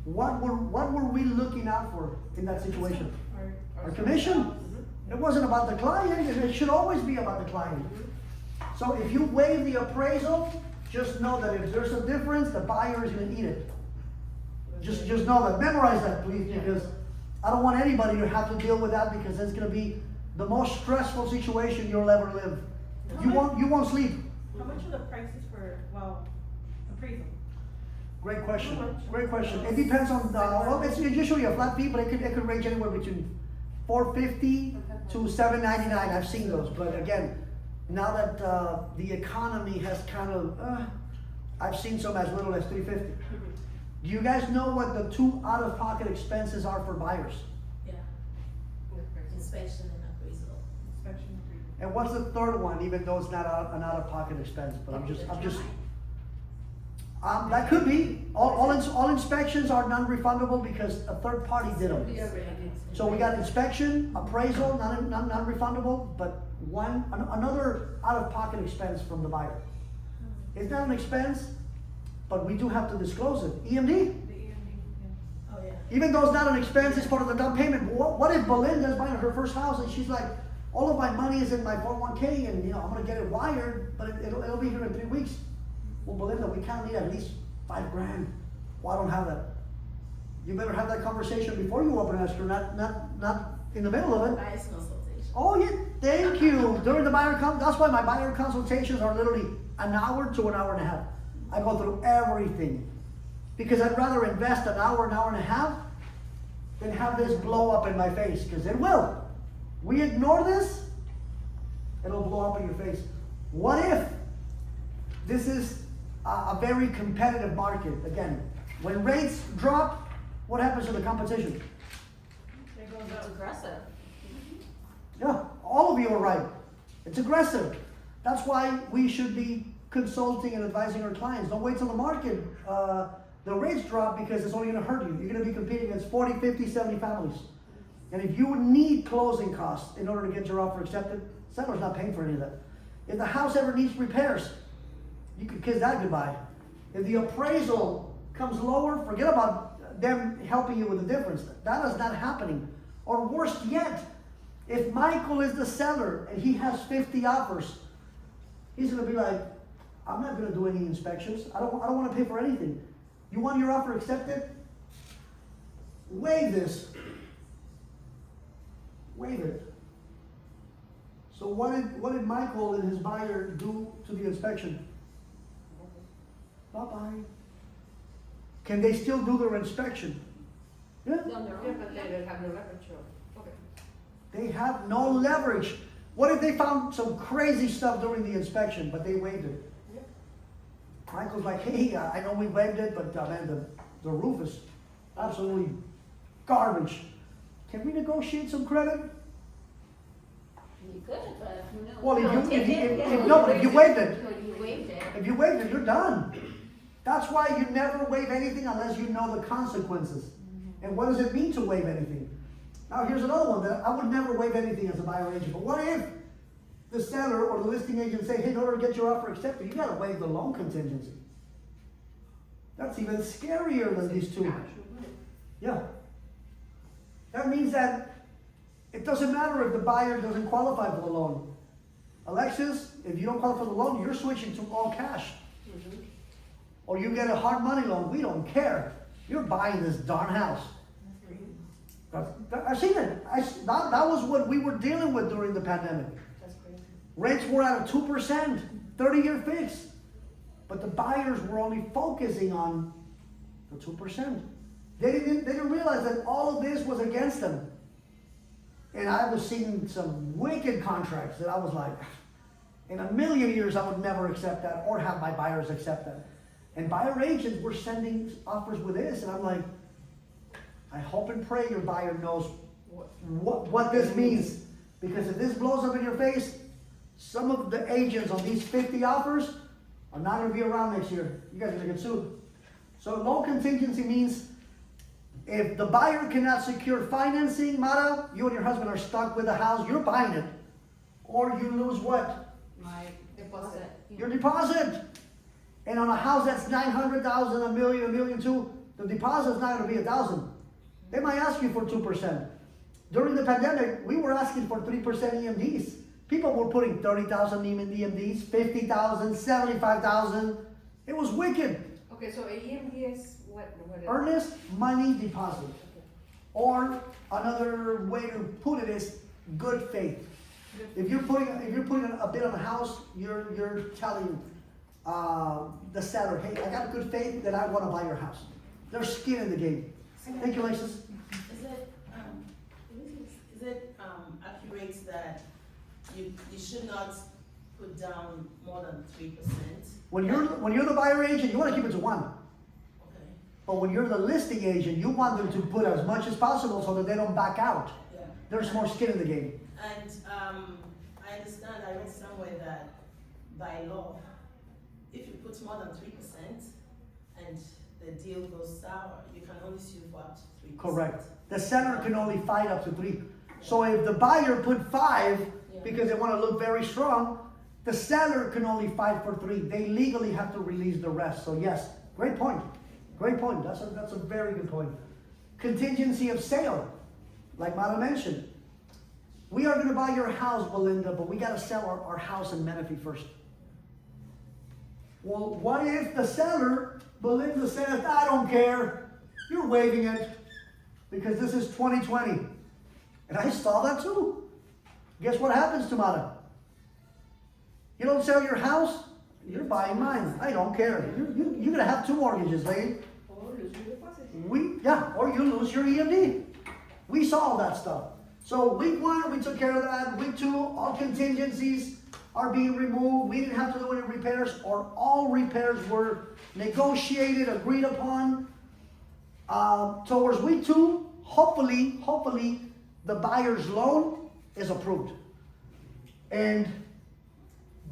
What were we looking out for in that situation? Our commission? It wasn't about the client, and it should always be about the client. So if you waive the appraisal, just know that if there's a difference, the buyer is gonna eat it. Just know that, memorize that please, because I don't want anybody to have to deal with that because it's gonna be the most stressful situation you'll ever live. You won't sleep. How much are the prices for, well, appraisal? Great question, great question. It depends on, well, it's usually a flat fee, but it could range anywhere between $450 to $799. I've seen those, but again, now that the economy has kind of, I've seen some as little as $350. Do you guys know what the 2 out-of-pocket expenses are for buyers? Yeah, inspection and appraisal. Inspection appraisal. And what's the third one, even though it's not an out-of-pocket expense, but I'm just, that could be. All inspections are non-refundable because a third party did them. So we got inspection, appraisal, non-refundable, but another out-of-pocket expense from the buyer. It's not an expense, but we do have to disclose it. EMD? The EMD, yeah. Oh, yeah. Even though it's not an expense, it's part of the down payment. What if Belinda's buying her first house and she's like, all of my money is in my 401k and I'm gonna get it wired, but it'll be here in 3 weeks. Well, Belinda, we can't need at least $5,000. Well, I don't have that. You better have that conversation before you open escrow, not in the middle of it. Buyer's consultation. Oh yeah, thank you. During the that's why my buyer consultations are literally an hour to an hour and a half. I go through everything. Because I'd rather invest an hour and a half than have this blow up in my face, because it will. We ignore this, it'll blow up in your face. What if this is a very competitive market? Again, when rates drop, what happens to the competition? It goes It's up. aggressive. Yeah, all of you are right. It's aggressive. That's why we should be consulting and advising our clients. Don't wait till the market, the rates drop, because it's only gonna hurt you. You're gonna be competing against 40, 50, 70 families. And if you need closing costs in order to get your offer accepted, seller's not paying for any of that. If the house ever needs repairs, you can kiss that goodbye. If the appraisal comes lower, forget about them helping you with the difference. That is not happening. Or worse yet, if Michael is the seller and he has 50 offers, he's gonna be like, I'm not gonna do any inspections. I don't wanna pay for anything. You want your offer accepted? Waive this. Waive it. So what did Michael and his buyer do to the inspection? Bye-bye. Can they still do their inspection? Yeah. On their Yeah, own. but they don't have no leverage, or, okay. They have no leverage. What if they found some crazy stuff during the inspection, but they waived it? Yeah. Michael's like, hey, I know we waived it, but man, the roof is absolutely garbage. Can we negotiate some credit? You could, but who knows? Well, No, if take you it, yeah. no, but if you waived it, No, you waived it. if you waived it, you're done. That's why you never waive anything unless you know the consequences. And what does it mean to waive anything? Now here's another one that I would never waive anything as a buyer agent. But what if the seller or the listing agent say, hey, in order to get your offer accepted, you gotta waive the loan contingency. That's even scarier than these two. Yeah. That means that it doesn't matter if the buyer doesn't qualify for the loan. Alexis, if you don't qualify for the loan, you're switching to all cash. Or you get a hard money loan, we don't care. You're buying this darn house. I've seen it. That was what we were dealing with during the pandemic. That's crazy. Rates were at a 2%, 30-year fix. But the buyers were only focusing on the 2%. They didn't realize that all of this was against them. And I was seeing some wicked contracts that I was like, in a million years I would never accept that or have my buyers accept that. And buyer agents were sending offers with this, and I'm like, I hope and pray your buyer knows what this means. Because if this blows up in your face, some of the agents on these 50 offers are not going to be around next year. You guys are going to get sued. So loan contingency means If the buyer cannot secure financing, Mara, you and your husband are stuck with the house, you're buying it. Or you lose what? My deposit. Your deposit. And on a house that's 900,000, $1 million, $1 million too, the deposit is not gonna be 1,000. They might ask you for 2%. During the pandemic, we were asking for 3% EMDs. People were putting 30,000 in EMDs, 50,000, 75,000. It was wicked. Okay, so EMD is what? Earnest money deposit. Or another way to put it is good faith. If you're putting a bid on a house, you're telling the seller, hey, I got good faith that I want to buy your house. There's skin in the game. Thank you, Alexis. Is it accurate that you should not put down more than 3%? When you're the buyer agent, you want to keep it to 1. Okay. But when you're the listing agent, you want them to put as much as possible so that they don't back out. Yeah. There's more skin in the game. And I understand, I read somewhere that by law, if you put more than 3% and the deal goes sour, you can only sue for up to 3%. Correct. The seller can only fight up to 3. So if the buyer put 5 because they want to look very strong, the seller can only fight for 3. They legally have to release the rest. So yes, great point. Great point. That's a very good point. Contingency of sale, like Mara mentioned. We are going to buy your house, Belinda, but we got to sell our house in Menifee first. Well, what if the seller, Belinda, says, I don't care, you're waiving it because this is 2020. And I saw that too. Guess what happens to Mara? You don't sell your house, you're buying mine. I don't care. You're going to have 2 mortgages, lady. Or lose your deposit. Or you lose your EMD. We saw all that stuff. So week 1, we took care of that. Week 2, all contingencies are being removed. We didn't have to do any repairs, or all repairs were negotiated, agreed upon. Towards week 2, hopefully, the buyer's loan is approved. And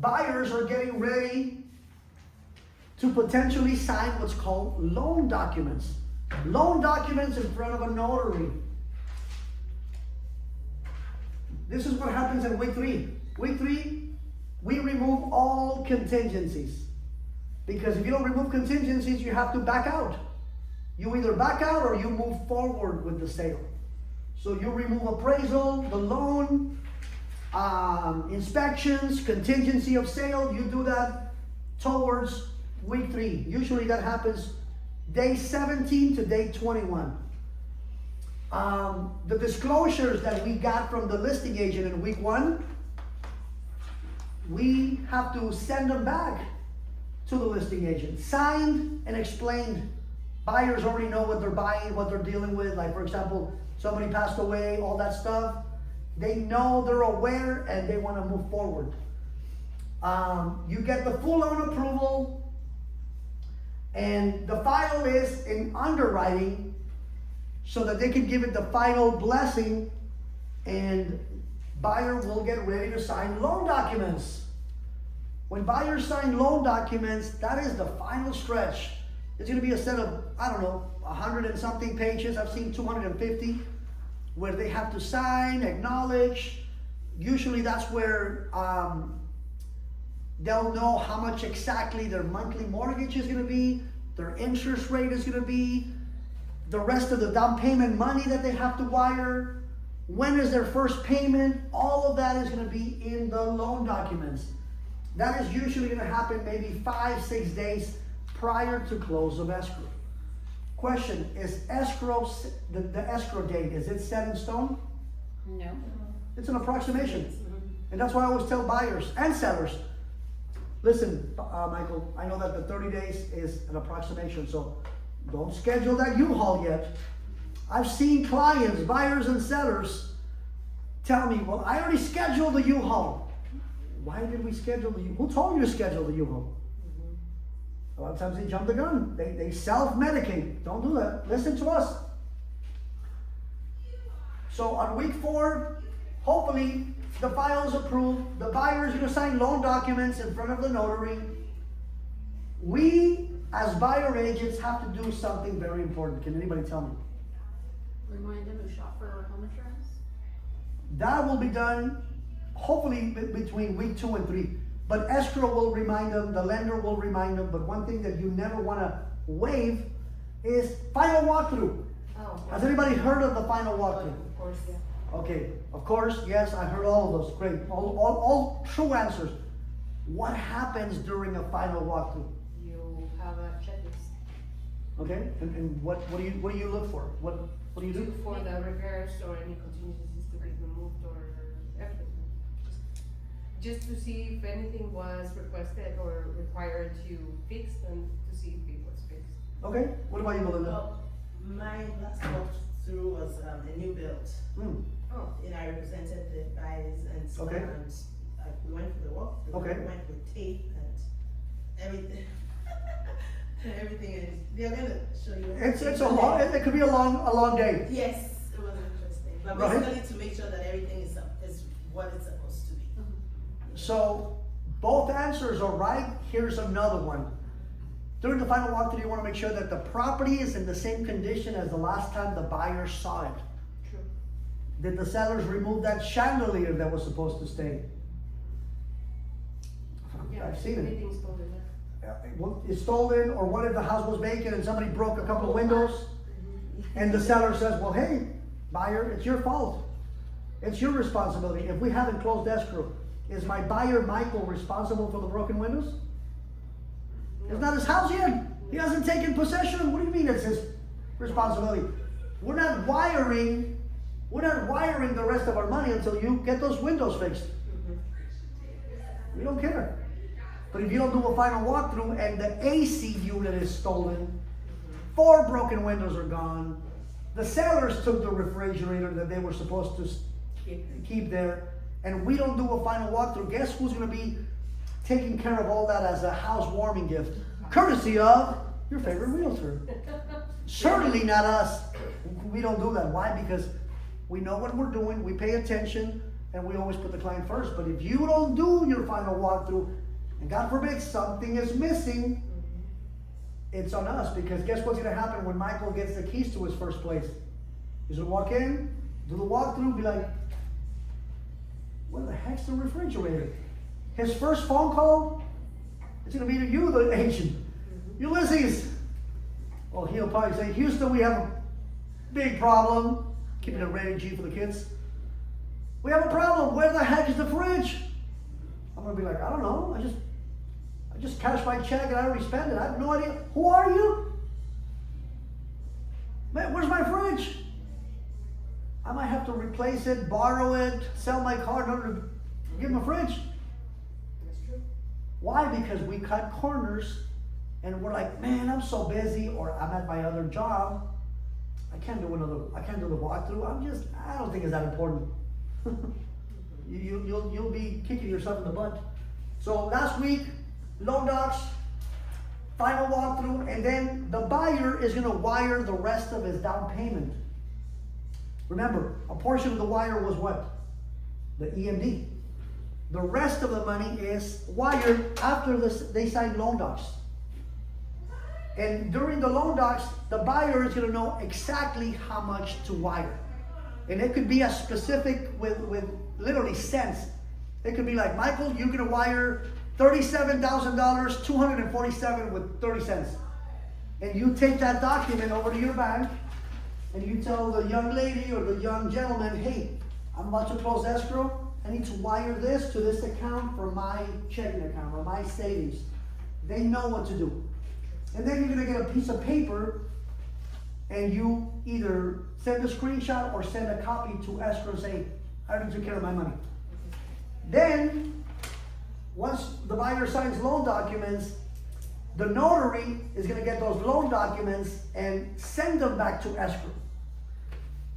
buyers are getting ready to potentially sign what's called loan documents. Loan documents in front of a notary. This is what happens in week 3. Week 3, we remove all contingencies. Because if you don't remove contingencies, you have to back out. You either back out or you move forward with the sale. So you remove appraisal, the loan, inspections, contingency of sale. You do that towards week 3. Usually that happens day 17 to day 21. The disclosures that we got from the listing agent in week 1, we have to send them back to the listing agent. Signed and explained. Buyers already know what they're buying, what they're dealing with. Like, for example, somebody passed away, all that stuff. They know, they're aware, and they want to move forward. You get the full loan approval, and the file is in underwriting so that they can give it the final blessing, and buyer will get ready to sign loan documents. When buyers sign loan documents, that is the final stretch. It's going to be a set of, 100 and something pages. I've seen 250, where they have to sign, acknowledge. Usually that's where they'll know how much exactly their monthly mortgage is going to be, their interest rate is going to be, the rest of the down payment money that they have to wire, when is their first payment. All of that is going to be in the loan documents. That is usually going to happen maybe 5-6 days prior to close of escrow. Question, is escrow, the escrow date, is it set in stone? No. It's an approximation. And that's why I always tell buyers and sellers, listen, Michael, I know that the 30 days is an approximation, so don't schedule that U-Haul yet. I've seen clients, buyers and sellers, tell me, well, I already scheduled the U-Haul. Why did we schedule the U-Haul? Who told you to schedule the U-Haul? A lot of times they jump the gun. They self-medicate. Don't do that. Listen to us. So on week 4, hopefully the file is approved. The buyer is going to sign loan documents in front of the notary. We, as buyer agents, have to do something very important. Can anybody tell me? Remind them to shop for home insurance? That will be done hopefully between week 2 and 3. But escrow will remind them, the lender will remind them, but one thing that you never wanna waive is final walkthrough. Oh. Has anybody heard of the final walkthrough? Of course, yeah. Okay, of course, yes, I heard all of those, great, all true answers. What happens during a final walkthrough? You have a checklist. Okay, and what do you look for? What do you do? For the repairs or any contingencies to be removed or everything. Just to see if anything was requested or required to fix and to see if it was fixed. Okay, what about you, Melinda? Well, my last walkthrough was a new build. Hmm, Oh. And I represented the buyers and Okay. we went for the walkthrough. Okay. We went with tape and everything. Everything is, they're gonna show you. it's a long, it could be a long day. Yes, it was interesting, but Right. basically to make sure that everything is what it's supposed to be. So, both answers are right. Here's another one. During the final walkthrough, you wanna make sure that the property is in the same condition as the last time the buyer saw it. True. Did the sellers remove that chandelier that was supposed to stay? Yeah, I've seen it. anything's stolen, yeah. Well, it's stolen, or what if the house was vacant and somebody broke a couple of windows? And the seller says, well, hey, buyer, it's your fault. It's your responsibility. If we haven't closed escrow, is my buyer, Michael, responsible for the broken windows? It's not his house yet. He hasn't taken possession. What do you mean it's his responsibility? We're not wiring the rest of our money until you get those windows fixed. We don't care. But if you don't do a final walkthrough and the AC unit is stolen, 4 broken windows are gone, the sellers took the refrigerator that they were supposed to keep there, and we don't do a final walkthrough, guess who's gonna be taking care of all that as a housewarming gift? Courtesy of your favorite realtor. Certainly not us. We don't do that. Why? Because we know what we're doing, we pay attention, and we always put the client first. But if you don't do your final walkthrough, and God forbid something is missing, it's on us, because guess what's gonna happen when Michael gets the keys to his first place? He's gonna walk in, do the walkthrough, be like, where the heck's the refrigerator? His first phone call, it's gonna be to you, the agent. Ulysses. Well, he'll probably say, Houston, we have a big problem. Keeping it rated G for the kids. We have a problem. Where the heck is the fridge? I'm gonna be like, I don't know. I just cashed my check and I already spent it. I have no idea. Who are you? Man, where's my fridge? I might have to replace it, borrow it, sell my car in order to give him a fridge. That's true. Why? Because we cut corners and we're like, man, I'm so busy, or I'm at my other job. I can't do the walkthrough. I don't think it's that important. You'll be kicking yourself in the butt. So last week, loan docs, final walkthrough, and then the buyer is gonna wire the rest of his down payment. Remember, a portion of the wire was what? The EMD. The rest of the money is wired after they sign loan docs. And during the loan docs, the buyer is gonna know exactly how much to wire. And it could be as specific with literally cents. It could be like, Michael, you're gonna wire $37,000, 247 with 30 cents. And you take that document over to your bank, and you tell the young lady or the young gentleman, hey, I'm about to close escrow. I need to wire this to this account for my checking account or my savings. They know what to do. And then you're gonna get a piece of paper, and you either send a screenshot or send a copy to escrow and say, I already took care of my money. Then, once the buyer signs loan documents, the notary is gonna get those loan documents and send them back to escrow.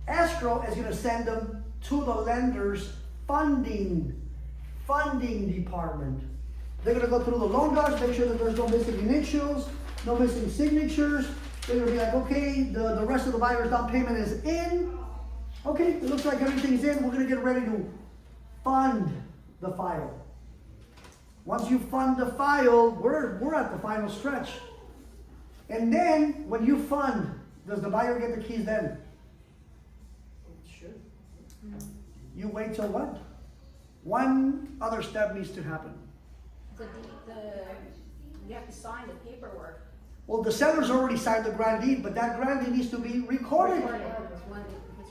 Escrow is gonna send them to the lender's funding department. They're gonna go through the loan docs, make sure that there's no missing initials, no missing signatures. They're gonna be like, okay, the rest of the buyer's down payment is in. Okay, it looks like everything's in. We're gonna get ready to fund the file. Once you fund the file, we're at the final stretch. And then, when you fund, does the buyer get the keys then? You wait till what? One other step needs to happen. You have to sign the paperwork. Well, the seller's already signed the grant deed, but that grant deed needs to be recorded.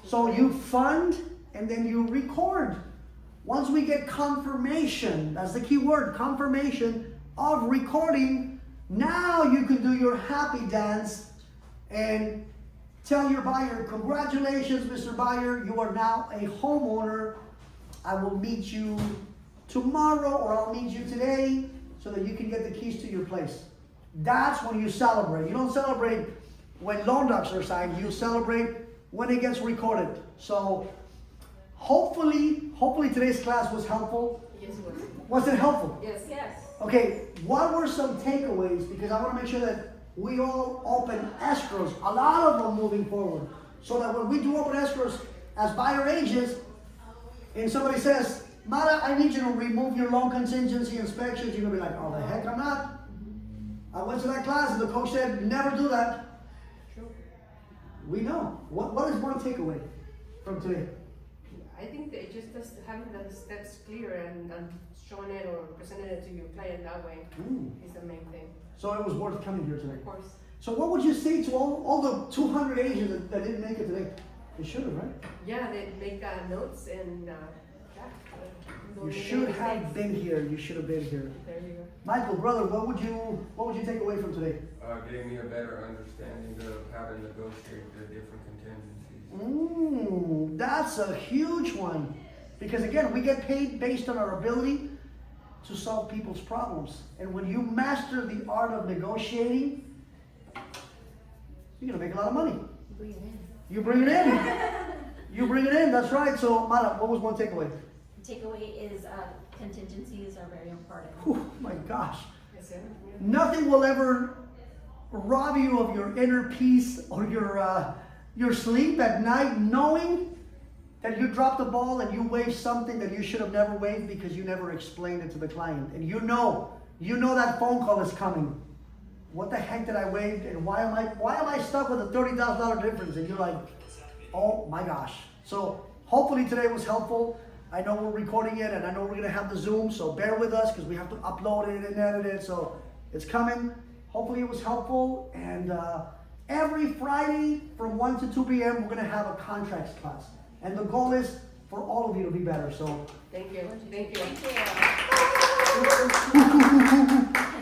So you fund and then you record. Once we get confirmation, that's the key word, confirmation of recording, now you can do your happy dance and tell your buyer, congratulations, Mr. Buyer, you are now a homeowner. I will meet you tomorrow or I'll meet you today so that you can get the keys to your place. That's when you celebrate. You don't celebrate when loan docs are signed. You celebrate when it gets recorded. So hopefully today's class was helpful. Yes, it was. Was it helpful? Yes. Yes. Okay, what were some takeaways? Because I want to make sure that we all open escrows, a lot of them moving forward. So that when we do open escrows as buyer agents, and somebody says, Mara, I need you to remove your loan contingency inspections, you're going to be like, oh, the heck, I'm not. I went to that class and the coach said, never do that. True. We know. What is one takeaway from today? I think that just having the steps clear and showing it or presenting it to your client that way is the main thing. So it was worth coming here today. Of course. So what would you say to all the 200 agents that didn't make it today? They should have, right? Yeah, they make notes and don't You make should any have mistakes. been here. You should have been here. There you go. Michael, brother, what would you take away from today? Gave me a better understanding of how to negotiate the different contingencies. That's a huge one. Because again, we get paid based on our ability to solve people's problems. And when you master the art of negotiating, you're gonna make a lot of money. Bring it in. You bring it in. You bring it in, that's right. So, Mara, what was one takeaway? Takeaway is contingencies are very important. Oh my gosh. Yes, sir. Yeah. Nothing will ever rob you of your inner peace or your sleep at night, knowing that you dropped the ball and you waved something that you should have never waved because you never explained it to the client. And you know that phone call is coming. What the heck did I wave? And why am I stuck with a $30,000 difference? And you're like, oh my gosh. So hopefully today was helpful. I know we're recording it and I know we're gonna have the Zoom, so bear with us because we have to upload it and edit it. So it's coming. Hopefully it was helpful. And every Friday from 1 to 2 p.m. we're gonna have a contracts class. And the goal is for all of you to be better. So Thank you. Thank you. Thank you.